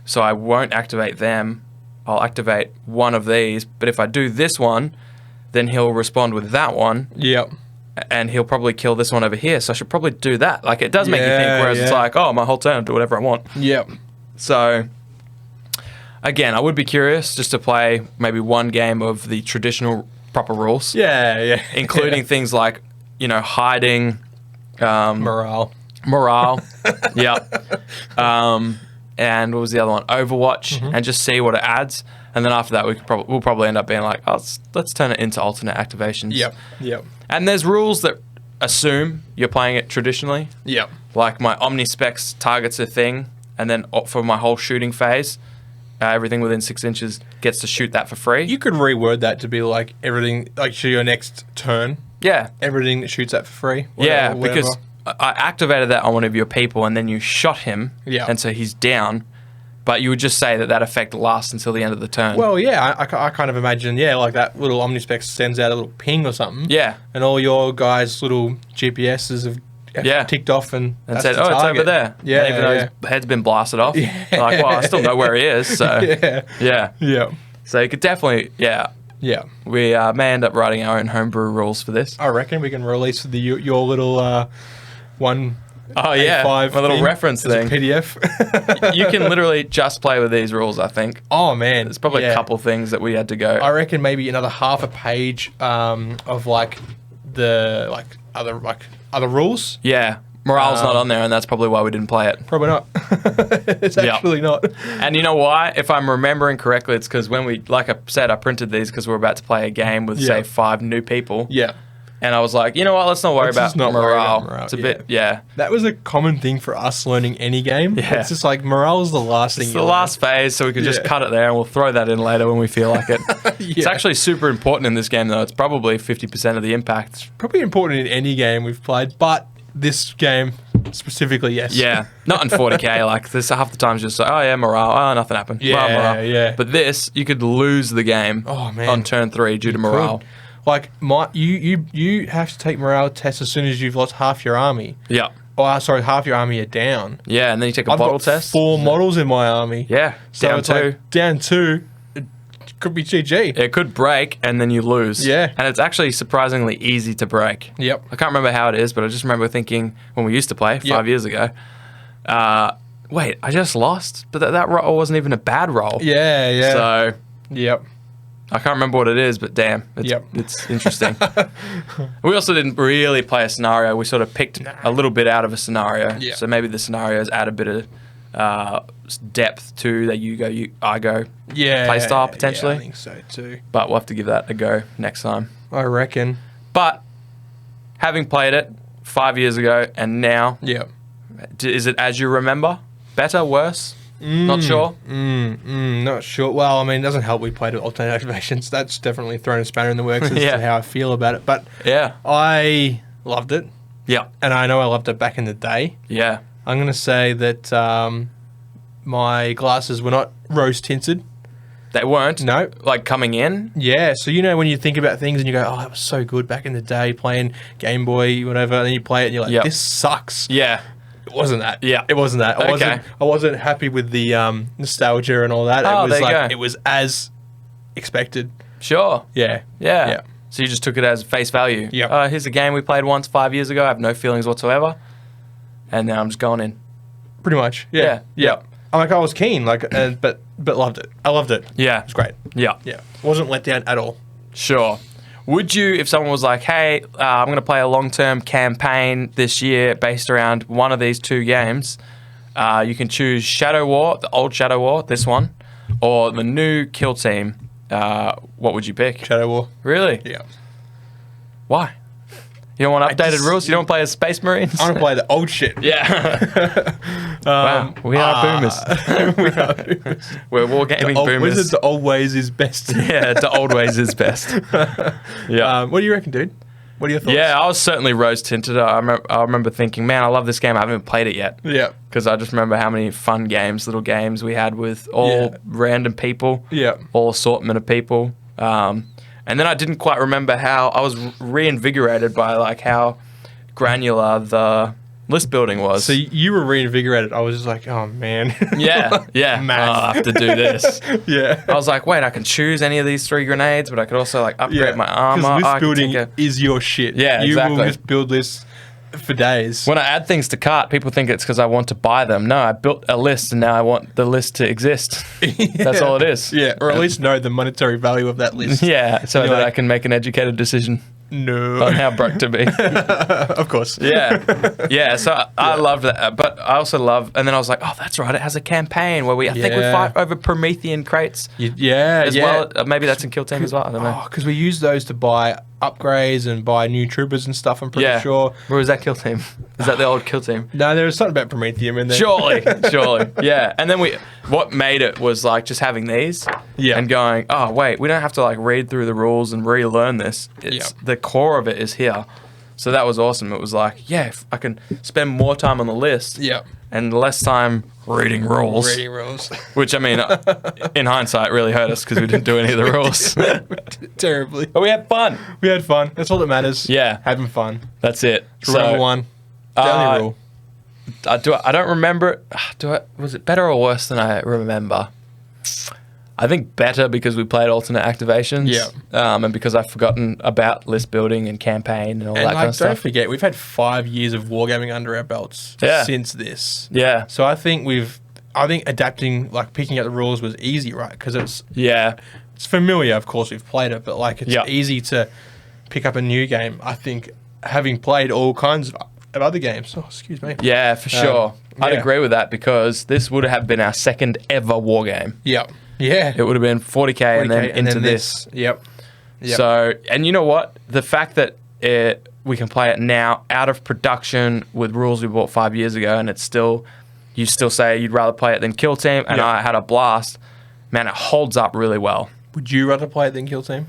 Speaker 3: so I won't activate them. I'll activate one of these, but if I do this one, then he'll respond with that one.
Speaker 2: Yep.
Speaker 3: And he'll probably kill this one over here, so I should probably do that. Like, it does make you think, whereas it's like, oh, my whole turn, I'll do whatever I want.
Speaker 2: Yep.
Speaker 3: So, again, I would be curious just to play maybe one game of the traditional proper rules.
Speaker 2: Yeah.
Speaker 3: Including things like, hiding.
Speaker 2: Morale.
Speaker 3: Yeah. And what was the other one? Overwatch, and just see what it adds. And then after that, we'll probably end up being like, oh, let's turn it into alternate activations.
Speaker 2: Yep.
Speaker 3: And there's rules that assume you're playing it traditionally.
Speaker 2: Yep.
Speaker 3: Like my Omnispecs targets a thing, and then for my whole shooting phase, everything within 6 inches gets to shoot that for free.
Speaker 2: You could reword that to be like everything, like to your next turn.
Speaker 3: Yeah.
Speaker 2: Everything that shoots that for free.
Speaker 3: Yeah, because I activated that on one of your people, and then you shot him, and so he's down. But you would just say that effect lasts until the end of the turn.
Speaker 2: Well, yeah, I kind of imagine, like that little Omnispec sends out a little ping or something.
Speaker 3: Yeah.
Speaker 2: And all your guys' little GPSs have ticked off and
Speaker 3: said, oh, it's over there.
Speaker 2: Yeah.
Speaker 3: And even though his head's been blasted off. Like, well, I still know where he is. So,
Speaker 2: Yeah.
Speaker 3: So you could definitely,
Speaker 2: Yeah.
Speaker 3: We may end up writing our own homebrew rules for this.
Speaker 2: I reckon we can release your little one.
Speaker 3: Oh, yeah. My little reference thing.
Speaker 2: PDF.
Speaker 3: You can literally just play with these rules, I think.
Speaker 2: Oh, man.
Speaker 3: There's probably a couple things that we had to go.
Speaker 2: I reckon maybe another half a page of other rules.
Speaker 3: Yeah. Morale's not on there, and that's probably why we didn't play it.
Speaker 2: Probably not. It's actually not.
Speaker 3: And you know why? If I'm remembering correctly, it's because when like I said, I printed these because we're about to play a game with, say, 5 new people.
Speaker 2: Yeah.
Speaker 3: And I was like, you know what? Let's not worry about morale. It's a bit,
Speaker 2: That was a common thing for us learning any game.
Speaker 3: Yeah.
Speaker 2: It's just like morale is the last thing.
Speaker 3: It's the last phase, so we could just cut it there, and we'll throw that in later when we feel like it. It's actually super important in this game, though. It's probably 50% of the impact.
Speaker 2: Probably important in any game we've played, but this game specifically, yes.
Speaker 3: Yeah, not in 40k. Like this, half the times just like, oh yeah, morale. Oh, nothing happened. Morale.
Speaker 2: Yeah.
Speaker 3: But this, you could lose the game.
Speaker 2: Oh man.
Speaker 3: On turn 3 due to morale.
Speaker 2: Could. Like you have to take morale tests as soon as you've lost half your army.
Speaker 3: Yeah.
Speaker 2: Oh, sorry, half your army are down.
Speaker 3: Yeah, and then you take a
Speaker 2: I've
Speaker 3: bottle
Speaker 2: got
Speaker 3: test.
Speaker 2: 4 models in my army.
Speaker 3: Yeah,
Speaker 2: so
Speaker 3: down
Speaker 2: it's
Speaker 3: 2.
Speaker 2: like down 2. It could be GG.
Speaker 3: It could break, and then you lose.
Speaker 2: Yeah.
Speaker 3: And it's actually surprisingly easy to break.
Speaker 2: Yep.
Speaker 3: I can't remember how it is, but I just remember thinking when we used to play 5 years ago, wait, I just lost? But that roll wasn't even a bad roll.
Speaker 2: Yeah.
Speaker 3: So,
Speaker 2: yep.
Speaker 3: I can't remember what it is, but damn, it's interesting. We also didn't really play a scenario. We sort of picked a little bit out of a scenario.
Speaker 2: Yeah.
Speaker 3: So maybe the scenarios add a bit of depth to that I go
Speaker 2: Yeah.
Speaker 3: play style potentially.
Speaker 2: Yeah, I think so too.
Speaker 3: But we'll have to give that a go next time.
Speaker 2: I reckon.
Speaker 3: But having played it 5 years ago and now,
Speaker 2: Yeah.
Speaker 3: is it as you remember? Better, worse? Not sure.
Speaker 2: Not sure. Well, I mean, it doesn't help we played with alternate activations. That's definitely thrown a spanner in the works as
Speaker 3: Yeah.
Speaker 2: to how I feel about it. But
Speaker 3: Yeah.
Speaker 2: I loved it.
Speaker 3: Yeah.
Speaker 2: And I know I loved it back in the day.
Speaker 3: Yeah.
Speaker 2: I'm going to say that my glasses were not rose tinted.
Speaker 3: They weren't.
Speaker 2: No.
Speaker 3: Like coming in.
Speaker 2: Yeah, so you know when you think about things and you go, oh, that was so good back in the day playing Game Boy, whatever, and then you play it and you're like,
Speaker 3: Yep.
Speaker 2: this sucks.
Speaker 3: Yeah.
Speaker 2: It wasn't that.
Speaker 3: Yeah.
Speaker 2: It wasn't that.
Speaker 3: Okay.
Speaker 2: I wasn't happy with the nostalgia and all that.
Speaker 3: Oh,
Speaker 2: it was
Speaker 3: there you
Speaker 2: like
Speaker 3: go.
Speaker 2: it was as expected.
Speaker 3: Sure.
Speaker 2: Yeah.
Speaker 3: Yeah.
Speaker 2: Yeah.
Speaker 3: So you just took it as face value.
Speaker 2: Yep.
Speaker 3: Here's a game we played once 5 years ago. I have no feelings whatsoever. And now I'm just going in.
Speaker 2: Pretty much.
Speaker 3: Yeah.
Speaker 2: Yeah.
Speaker 3: Yep.
Speaker 2: I'm like I was keen, like but loved it. I loved it.
Speaker 3: Yeah.
Speaker 2: It was great.
Speaker 3: Yeah.
Speaker 2: Yeah. Wasn't let down at all.
Speaker 3: Sure. Would you, if someone was like, hey, I'm going to play a long-term campaign this year based around one of these two games, you can choose Shadow War, the old Shadow War, this one, or the new Kill Team. What would you pick?
Speaker 2: Shadow War.
Speaker 3: Really?
Speaker 2: Yeah.
Speaker 3: Why? You don't want updated
Speaker 2: just-
Speaker 3: rules? You don't play as Space Marines?
Speaker 2: I want to play the old shit.
Speaker 3: Yeah. Wow. We are boomers.
Speaker 2: We are boomers.
Speaker 3: We're wargaming boomers.
Speaker 2: Wizards, the old ways is best.
Speaker 3: Yeah, the old ways is best. Yeah.
Speaker 2: What do you reckon, dude? What are your thoughts?
Speaker 3: Yeah, I was certainly rose tinted. I remember thinking, man, I love this game. I haven't even played it yet.
Speaker 2: Yeah.
Speaker 3: Because I just remember how many fun games, little games we had with all
Speaker 2: Yeah.
Speaker 3: random people,
Speaker 2: Yeah.
Speaker 3: all assortment of people. And then I didn't quite remember how I was reinvigorated by like how granular the list building was.
Speaker 2: So you were reinvigorated. I was just like, oh man.
Speaker 3: yeah, yeah.
Speaker 2: Math.
Speaker 3: I have to do this.
Speaker 2: Yeah.
Speaker 3: I was like, wait, I can choose any of these 3 grenades, but I could also like upgrade my armor.
Speaker 2: Because
Speaker 3: I
Speaker 2: list
Speaker 3: could
Speaker 2: building
Speaker 3: take a-
Speaker 2: is your shit.
Speaker 3: Yeah,
Speaker 2: you
Speaker 3: exactly.
Speaker 2: will just build lists for days.
Speaker 3: When I add things to cart, people think it's because I want to buy them. No, I built a list and now I want the list to exist. That's all it is.
Speaker 2: Yeah, or at least know the monetary value of that list.
Speaker 3: Yeah, so
Speaker 2: You're
Speaker 3: that
Speaker 2: like-
Speaker 3: I can make an educated decision
Speaker 2: No.
Speaker 3: on how broke to be.
Speaker 2: Of course.
Speaker 3: Yeah. Yeah, so I loved that. But I also love, and then I was like, oh, that's right, it has a campaign where I think we
Speaker 2: Yeah.
Speaker 3: fight over Promethean crates
Speaker 2: Yeah,
Speaker 3: as well. Maybe that's in Kill Team as well. I don't know.
Speaker 2: because we use those to buy upgrades and buy new troopers and stuff, I'm pretty sure.
Speaker 3: Where was that Kill Team? Is that the old Kill Team?
Speaker 2: No, there was something about Prometheum in there.
Speaker 3: Surely. Yeah. And then what made it was like just having these
Speaker 2: Yeah.
Speaker 3: and going, oh, wait, we don't have to like read through the rules and relearn this. It's the core of it is here. So that was awesome. It was like, yeah, if I can spend more time on the list
Speaker 2: Yeah.
Speaker 3: and less time reading rules.
Speaker 2: Rating rules.
Speaker 3: Which, I mean, in hindsight, really hurt us because we didn't do any of the rules.
Speaker 2: Terribly.
Speaker 3: But we had fun.
Speaker 2: We had fun. That's all that matters.
Speaker 3: Yeah.
Speaker 2: Having fun.
Speaker 3: That's it.
Speaker 2: Rule number one. It's the only rule.
Speaker 3: I don't remember. Was it better or worse than I remember? I think better because we played alternate activations.
Speaker 2: Yeah.
Speaker 3: And because I've forgotten about list building and campaign and all
Speaker 2: And
Speaker 3: that kind
Speaker 2: like,
Speaker 3: of
Speaker 2: don't
Speaker 3: stuff.
Speaker 2: forget, we've had 5 years of wargaming under our belts
Speaker 3: Yeah.
Speaker 2: since this.
Speaker 3: Yeah.
Speaker 2: So I think adapting, like picking up the rules was easy, right? Because it's
Speaker 3: Yeah.
Speaker 2: familiar, of course, we've played it, but like it's
Speaker 3: Yeah.
Speaker 2: easy to pick up a new game. I think having played all kinds of other games. Oh, excuse me.
Speaker 3: Yeah, for sure. I'd
Speaker 2: yeah.
Speaker 3: agree with that because this would have been our second ever war game.
Speaker 2: Yeah. Yeah.
Speaker 3: It would have been 40K and then
Speaker 2: 40K
Speaker 3: into this.
Speaker 2: Yep. Yep.
Speaker 3: So, and you know what? The fact that we can play it now out of production with rules we bought 5 years ago, and it's still, you still say you'd rather play it than Kill Team, and
Speaker 2: Yeah.
Speaker 3: I had a blast. Man, it holds up really well.
Speaker 2: Would you rather play it than Kill Team?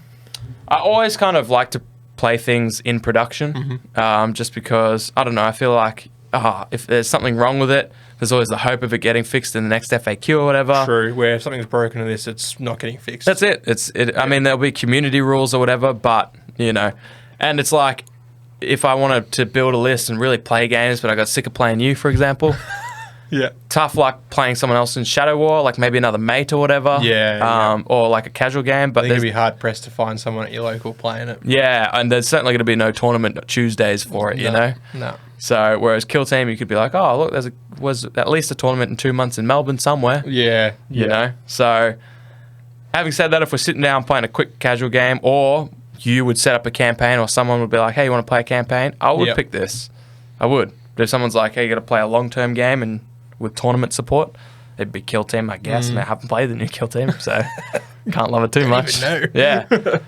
Speaker 3: I always kind of like to play things in production, just because, I don't know, I feel like if there's something wrong with it, there's always the hope of it getting fixed in the next FAQ or whatever.
Speaker 2: True. Where if something's broken in this, it's not getting fixed.
Speaker 3: That's it. I mean, there'll be community rules or whatever, but, you know, and it's like, if I wanted to build a list and really play games, but I got sick of playing you, for example,
Speaker 2: Yeah.
Speaker 3: tough luck playing someone else in Shadow War, like maybe another mate or whatever.
Speaker 2: Yeah.
Speaker 3: Or like a casual game.
Speaker 2: I
Speaker 3: But
Speaker 2: think
Speaker 3: there's,
Speaker 2: it'd be hard pressed to find someone at your local playing it.
Speaker 3: yeah, and there's certainly going to be no tournament Tuesdays for it, you know?
Speaker 2: No.
Speaker 3: So, whereas Kill Team, you could be like, oh, look, was at least a tournament in 2 months in Melbourne somewhere.
Speaker 2: Yeah.
Speaker 3: You know? So, having said that, if we're sitting down playing a quick casual game, or you would set up a campaign, or someone would be like, hey, you want to play a campaign? I would
Speaker 2: Yep.
Speaker 3: pick this. I would. But if someone's like, hey, you got to play a long-term game and with tournament support. It'd be Kill Team, I guess, and I haven't played the new Kill Team, so can't love it too much.
Speaker 2: Even know.
Speaker 3: Yeah.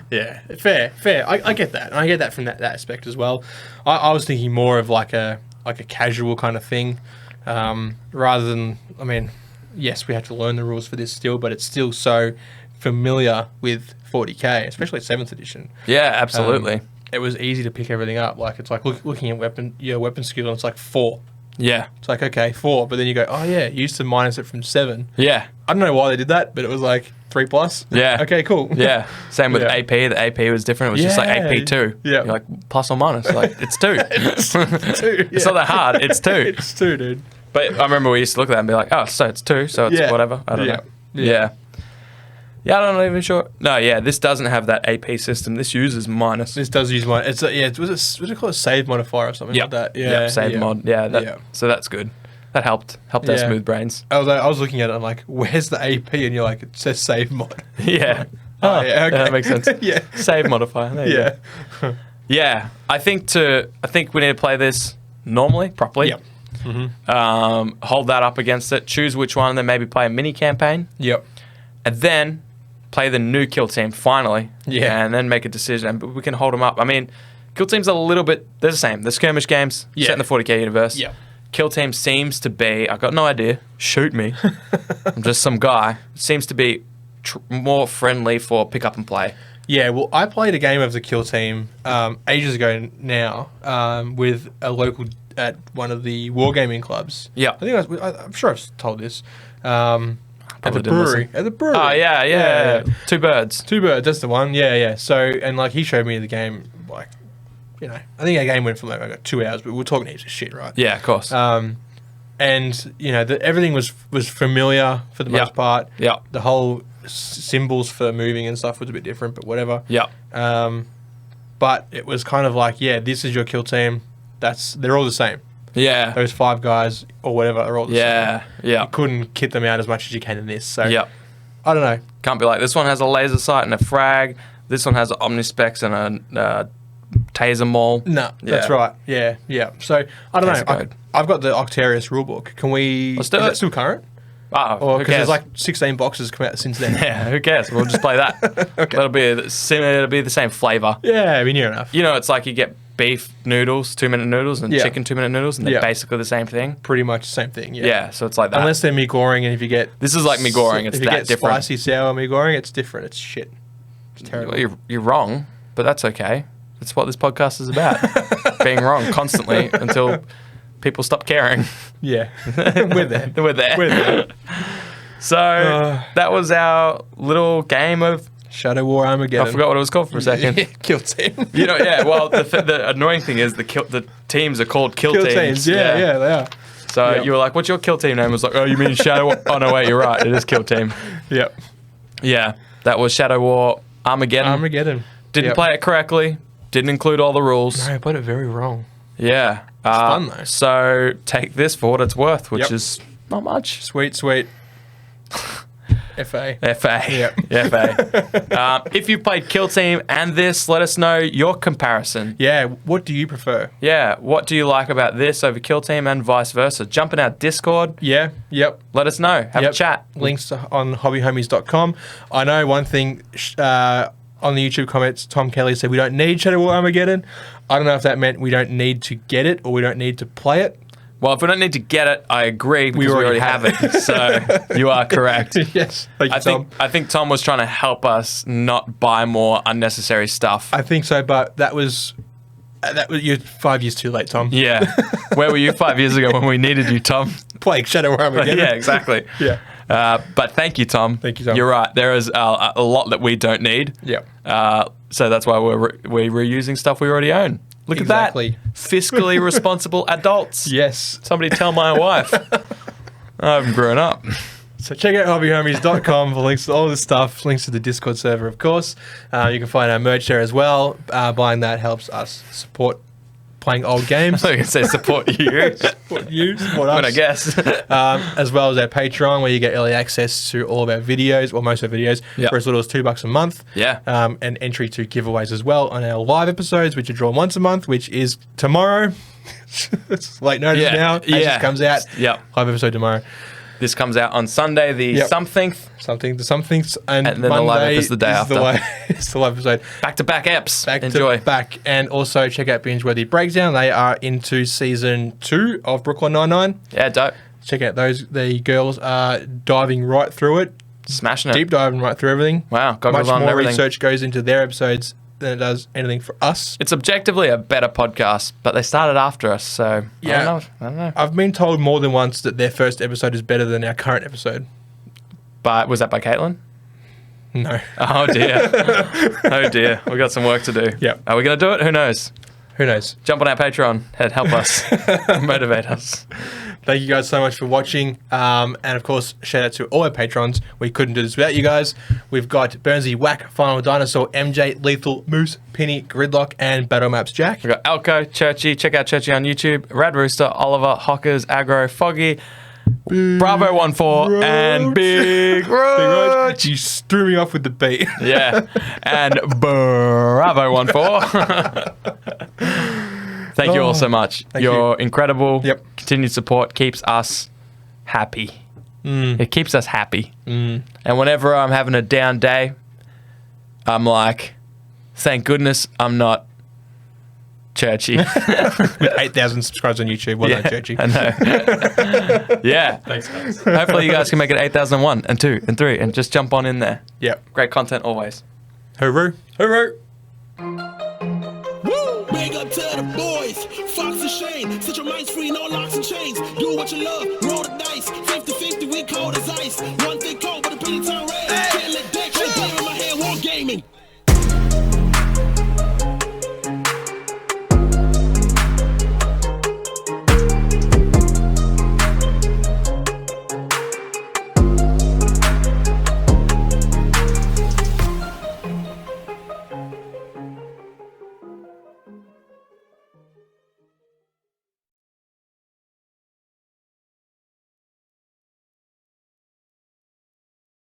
Speaker 2: Yeah, fair. I get that. I get that from that aspect as well. I was thinking more of like a casual kind of thing, rather than. I mean, yes, we have to learn the rules for this still, but it's still so familiar with 40k, especially 7th edition.
Speaker 3: Yeah, absolutely.
Speaker 2: It was easy to pick everything up. Like it's like looking at your weapon skill, and it's like 4.
Speaker 3: Yeah.
Speaker 2: It's like, okay, 4, but then you go, oh yeah, you used to minus it from 7.
Speaker 3: Yeah.
Speaker 2: I don't know why they did that, but it was like 3+.
Speaker 3: Yeah.
Speaker 2: Okay, cool.
Speaker 3: Yeah. Same with
Speaker 2: Yeah.
Speaker 3: AP. The AP was different. It was just like AP2.
Speaker 2: Yeah.
Speaker 3: You're like, plus or minus. Like, it's 2.
Speaker 2: It's 2.
Speaker 3: It's not that hard. It's 2.
Speaker 2: It's 2, dude.
Speaker 3: But I remember we used to look at that and be like, oh, so it's 2, so it's
Speaker 2: Yeah.
Speaker 3: whatever. I don't
Speaker 2: Yeah.
Speaker 3: know.
Speaker 2: Yeah.
Speaker 3: Yeah. Yeah, I'm not even sure. No, yeah, this doesn't have that AP system. This uses minus.
Speaker 2: This does use mod. It's was it called a save modifier or something like that? Yeah.
Speaker 3: Yep, save mod. Yeah,
Speaker 2: Yeah.
Speaker 3: So that's good. That helped our
Speaker 2: Yeah.
Speaker 3: smooth brains.
Speaker 2: I was looking at it. I'm like, where's the AP? And you're like, it says save mod.
Speaker 3: Yeah.
Speaker 2: Oh, yeah, okay.
Speaker 3: That makes sense.
Speaker 2: Yeah.
Speaker 3: Save modifier. There you
Speaker 2: Yeah.
Speaker 3: go. Yeah. I think we need to play this normally, properly.
Speaker 2: Yep.
Speaker 3: Hold that up against it. Choose which one, and then maybe play a mini campaign,
Speaker 2: Yep.
Speaker 3: and then play the new Kill Team finally.
Speaker 2: Yeah.
Speaker 3: And then make a decision. But we can hold them up. I mean, Kill Team's a little bit. They're the same. The skirmish games
Speaker 2: Yeah.
Speaker 3: set in the 40k universe.
Speaker 2: Yep.
Speaker 3: Kill Team seems to be. I've got no idea. Shoot me. I'm just some guy. Seems to be more friendly for pick up and play.
Speaker 2: Yeah, well, I played a game of the Kill Team ages ago now with a local at one of the wargaming clubs.
Speaker 3: Yeah.
Speaker 2: I think I'm sure I've told this. At the
Speaker 3: Probably didn't
Speaker 2: brewery.
Speaker 3: listen.
Speaker 2: At the brewery.
Speaker 3: Oh, yeah. Two birds.
Speaker 2: 2 birds, that's the one. Yeah. So, and like he showed me the game, like, you know, I think our game went for like 2 hours, but we were talking heaps of shit, right?
Speaker 3: Yeah, of course.
Speaker 2: And, you know, everything was familiar for the
Speaker 3: Yeah.
Speaker 2: most part.
Speaker 3: Yeah.
Speaker 2: The whole symbols for moving and stuff was a bit different, but whatever.
Speaker 3: Yeah.
Speaker 2: But it was kind of like, yeah, this is your Kill Team. They're all the same.
Speaker 3: Yeah.
Speaker 2: Those 5 guys or whatever are all the same.
Speaker 3: Yeah. Yeah.
Speaker 2: You couldn't kit them out as much as you can in this. So
Speaker 3: Yeah.
Speaker 2: I don't know.
Speaker 3: Can't be like, this one has a laser sight and a frag. This one has an omnispecs and a taser maul.
Speaker 2: No, that's
Speaker 3: Yeah.
Speaker 2: right. Yeah. So I don't
Speaker 3: Taser
Speaker 2: know.
Speaker 3: code.
Speaker 2: I've got the Octarius rulebook. Can we?
Speaker 3: Let's do
Speaker 2: is
Speaker 3: it.
Speaker 2: it still current?
Speaker 3: Oh,
Speaker 2: Or
Speaker 3: who
Speaker 2: because
Speaker 3: cares?
Speaker 2: there's like 16 boxes come out since then.
Speaker 3: yeah, who cares? We'll just play that.
Speaker 2: Okay.
Speaker 3: It'll be the same flavor.
Speaker 2: Yeah, I mean, near enough.
Speaker 3: You know, it's like you get beef noodles, 2-minute noodles, and
Speaker 2: Yeah.
Speaker 3: chicken 2-minute noodles, and they're
Speaker 2: Yeah.
Speaker 3: basically the same thing.
Speaker 2: Pretty much the same thing. Yeah.
Speaker 3: Yeah, so it's like that.
Speaker 2: Unless they're mee goring, and if you get
Speaker 3: This is like mee goring, it's
Speaker 2: if you
Speaker 3: that
Speaker 2: get
Speaker 3: different.
Speaker 2: spicy sour mee goring, it's different. It's shit. It's terrible.
Speaker 3: Well, you're wrong, but that's okay. That's what this podcast is about. Being wrong constantly until people stop caring.
Speaker 2: Yeah, we're there.
Speaker 3: We're there.
Speaker 2: We're there.
Speaker 3: So that was our little game of.
Speaker 2: Shadow War Armageddon.
Speaker 3: I forgot what it was called for a second.
Speaker 2: Kill Team.
Speaker 3: You know, yeah. Well, the annoying thing is the teams are called kill teams.
Speaker 2: Yeah, they are.
Speaker 3: So
Speaker 2: Yep.
Speaker 3: you were like, "What's your kill team name?" I was like, "Oh, you mean Shadow?" Oh no, wait, you're right. It is kill team.
Speaker 2: Yep.
Speaker 3: Yeah, that was Shadow War Armageddon.
Speaker 2: Armageddon.
Speaker 3: Didn't
Speaker 2: Yep.
Speaker 3: play it correctly. Didn't include all the rules.
Speaker 2: No, I played it very wrong.
Speaker 3: Yeah.
Speaker 2: fun, though.
Speaker 3: So take this for what it's worth, which
Speaker 2: Yep.
Speaker 3: is not much.
Speaker 2: Sweet. FA.
Speaker 3: FA.
Speaker 2: Yep.
Speaker 3: FA. If you played Kill Team and this, let us know your comparison.
Speaker 2: Yeah. What do you prefer?
Speaker 3: Yeah, what do you like about this over Kill Team and vice versa? Jump in our Discord.
Speaker 2: Yeah. Yep.
Speaker 3: Let us know. Have a chat.
Speaker 2: Links on hobbyhomies.com. I know one thing on the YouTube comments, Tom Kelly said we don't need Shadow War Armageddon. I don't know if that meant we don't need to get it or we don't need to play it.
Speaker 3: Well, if we don't need to get it, I agree because we already have it. So you are correct.
Speaker 2: Yes. Thank you, Tom.
Speaker 3: I think Tom was trying to help us not buy more unnecessary stuff.
Speaker 2: I think so, but that was you're 5 years too late, Tom.
Speaker 3: Yeah. Where were you 5 years ago when we needed you, Tom?
Speaker 2: Playing Shadow War Armageddon.
Speaker 3: Yeah, exactly.
Speaker 2: Yeah.
Speaker 3: But thank you, Tom.
Speaker 2: Thank you, Tom.
Speaker 3: You're right. There is a lot that we don't need.
Speaker 2: Yep.
Speaker 3: So that's why we're reusing stuff we already own. Look
Speaker 2: Exactly.
Speaker 3: at that. Fiscally responsible adults.
Speaker 2: Yes.
Speaker 3: Somebody tell my wife. I haven't grown up.
Speaker 2: So check out hobbyhomies.com for links to all this stuff, links to the Discord server, of course. You can find our merch there as well. Buying that helps us support playing old games.
Speaker 3: I was going to say support you.
Speaker 2: Support you, support us.
Speaker 3: But I guess.
Speaker 2: As well as our Patreon, where you get early access to all of our videos, or most of our videos,
Speaker 3: Yep.
Speaker 2: for as little as $2 a month.
Speaker 3: Yeah.
Speaker 2: And entry to giveaways as well on our live episodes, which are drawn once a month, which is tomorrow. It's late notice now. It just comes out.
Speaker 3: Yep.
Speaker 2: Live episode tomorrow.
Speaker 3: This comes out on Sunday, the something.
Speaker 2: Something's, and
Speaker 3: then
Speaker 2: Monday
Speaker 3: the live episode the day after.
Speaker 2: It's the live episode.
Speaker 3: Back-to-back eps.
Speaker 2: Enjoy.
Speaker 3: Enjoy.
Speaker 2: Back. And also check out Binge-Worthy Breakdown. They are into season 2 of Brooklyn Nine-Nine.
Speaker 3: Yeah, dope.
Speaker 2: Check out those. The girls are diving right through it.
Speaker 3: Smashing it.
Speaker 2: Deep diving right through everything.
Speaker 3: Wow, goggles
Speaker 2: Much
Speaker 3: on and
Speaker 2: more
Speaker 3: everything.
Speaker 2: research goes into their episodes than it does anything for us.
Speaker 3: It's objectively a better podcast, but they started after us, so
Speaker 2: Yeah.
Speaker 3: I don't know.
Speaker 2: I've been told more than once that their first episode is better than our current episode.
Speaker 3: But was that by Caitlin?
Speaker 2: No.
Speaker 3: Oh dear. Oh dear. We got some work to do.
Speaker 2: Yep.
Speaker 3: Are we going to do it? Who knows?
Speaker 2: Who knows?
Speaker 3: Jump on our Patreon and help us. Motivate us.
Speaker 2: Thank you guys so much for watching. And of course, shout out to all our patrons. We couldn't do this without you guys. We've got Burnsy, Whack, Final Dinosaur, MJ, Lethal, Moose, Penny, Gridlock, and Battle Maps Jack.
Speaker 3: We've got Alco, Churchy. Check out Churchy on YouTube. Rad Rooster, Oliver, Hockers, Aggro, Foggy, Bravo 14, and Big Roach.
Speaker 2: You threw me off with the beat.
Speaker 3: Yeah. And Bravo 14. Thank you all so much.
Speaker 2: Thank
Speaker 3: You're
Speaker 2: you.
Speaker 3: incredible.
Speaker 2: Yep.
Speaker 3: Continued support keeps us happy. It keeps us happy. And whenever I'm having a down day, I'm like, thank goodness I'm not Churchy.
Speaker 2: With 8,000 subscribers on YouTube. Well done, Churchy.
Speaker 3: I know. Yeah.
Speaker 4: Thanks, guys.
Speaker 3: Hopefully you guys can make it 8,001 and 2 and 3 and just jump on in there.
Speaker 2: Yep.
Speaker 3: Great content always.
Speaker 2: Hooroo. Hooroo.
Speaker 1: Woo! Big up to the boys, Fox and Shane. Set your minds free, no locks and chains. Do what you love, roll the dice. 50-50, we cold as ice. One thing cold, but a penny time red. Can't let that go in my head, war gaming.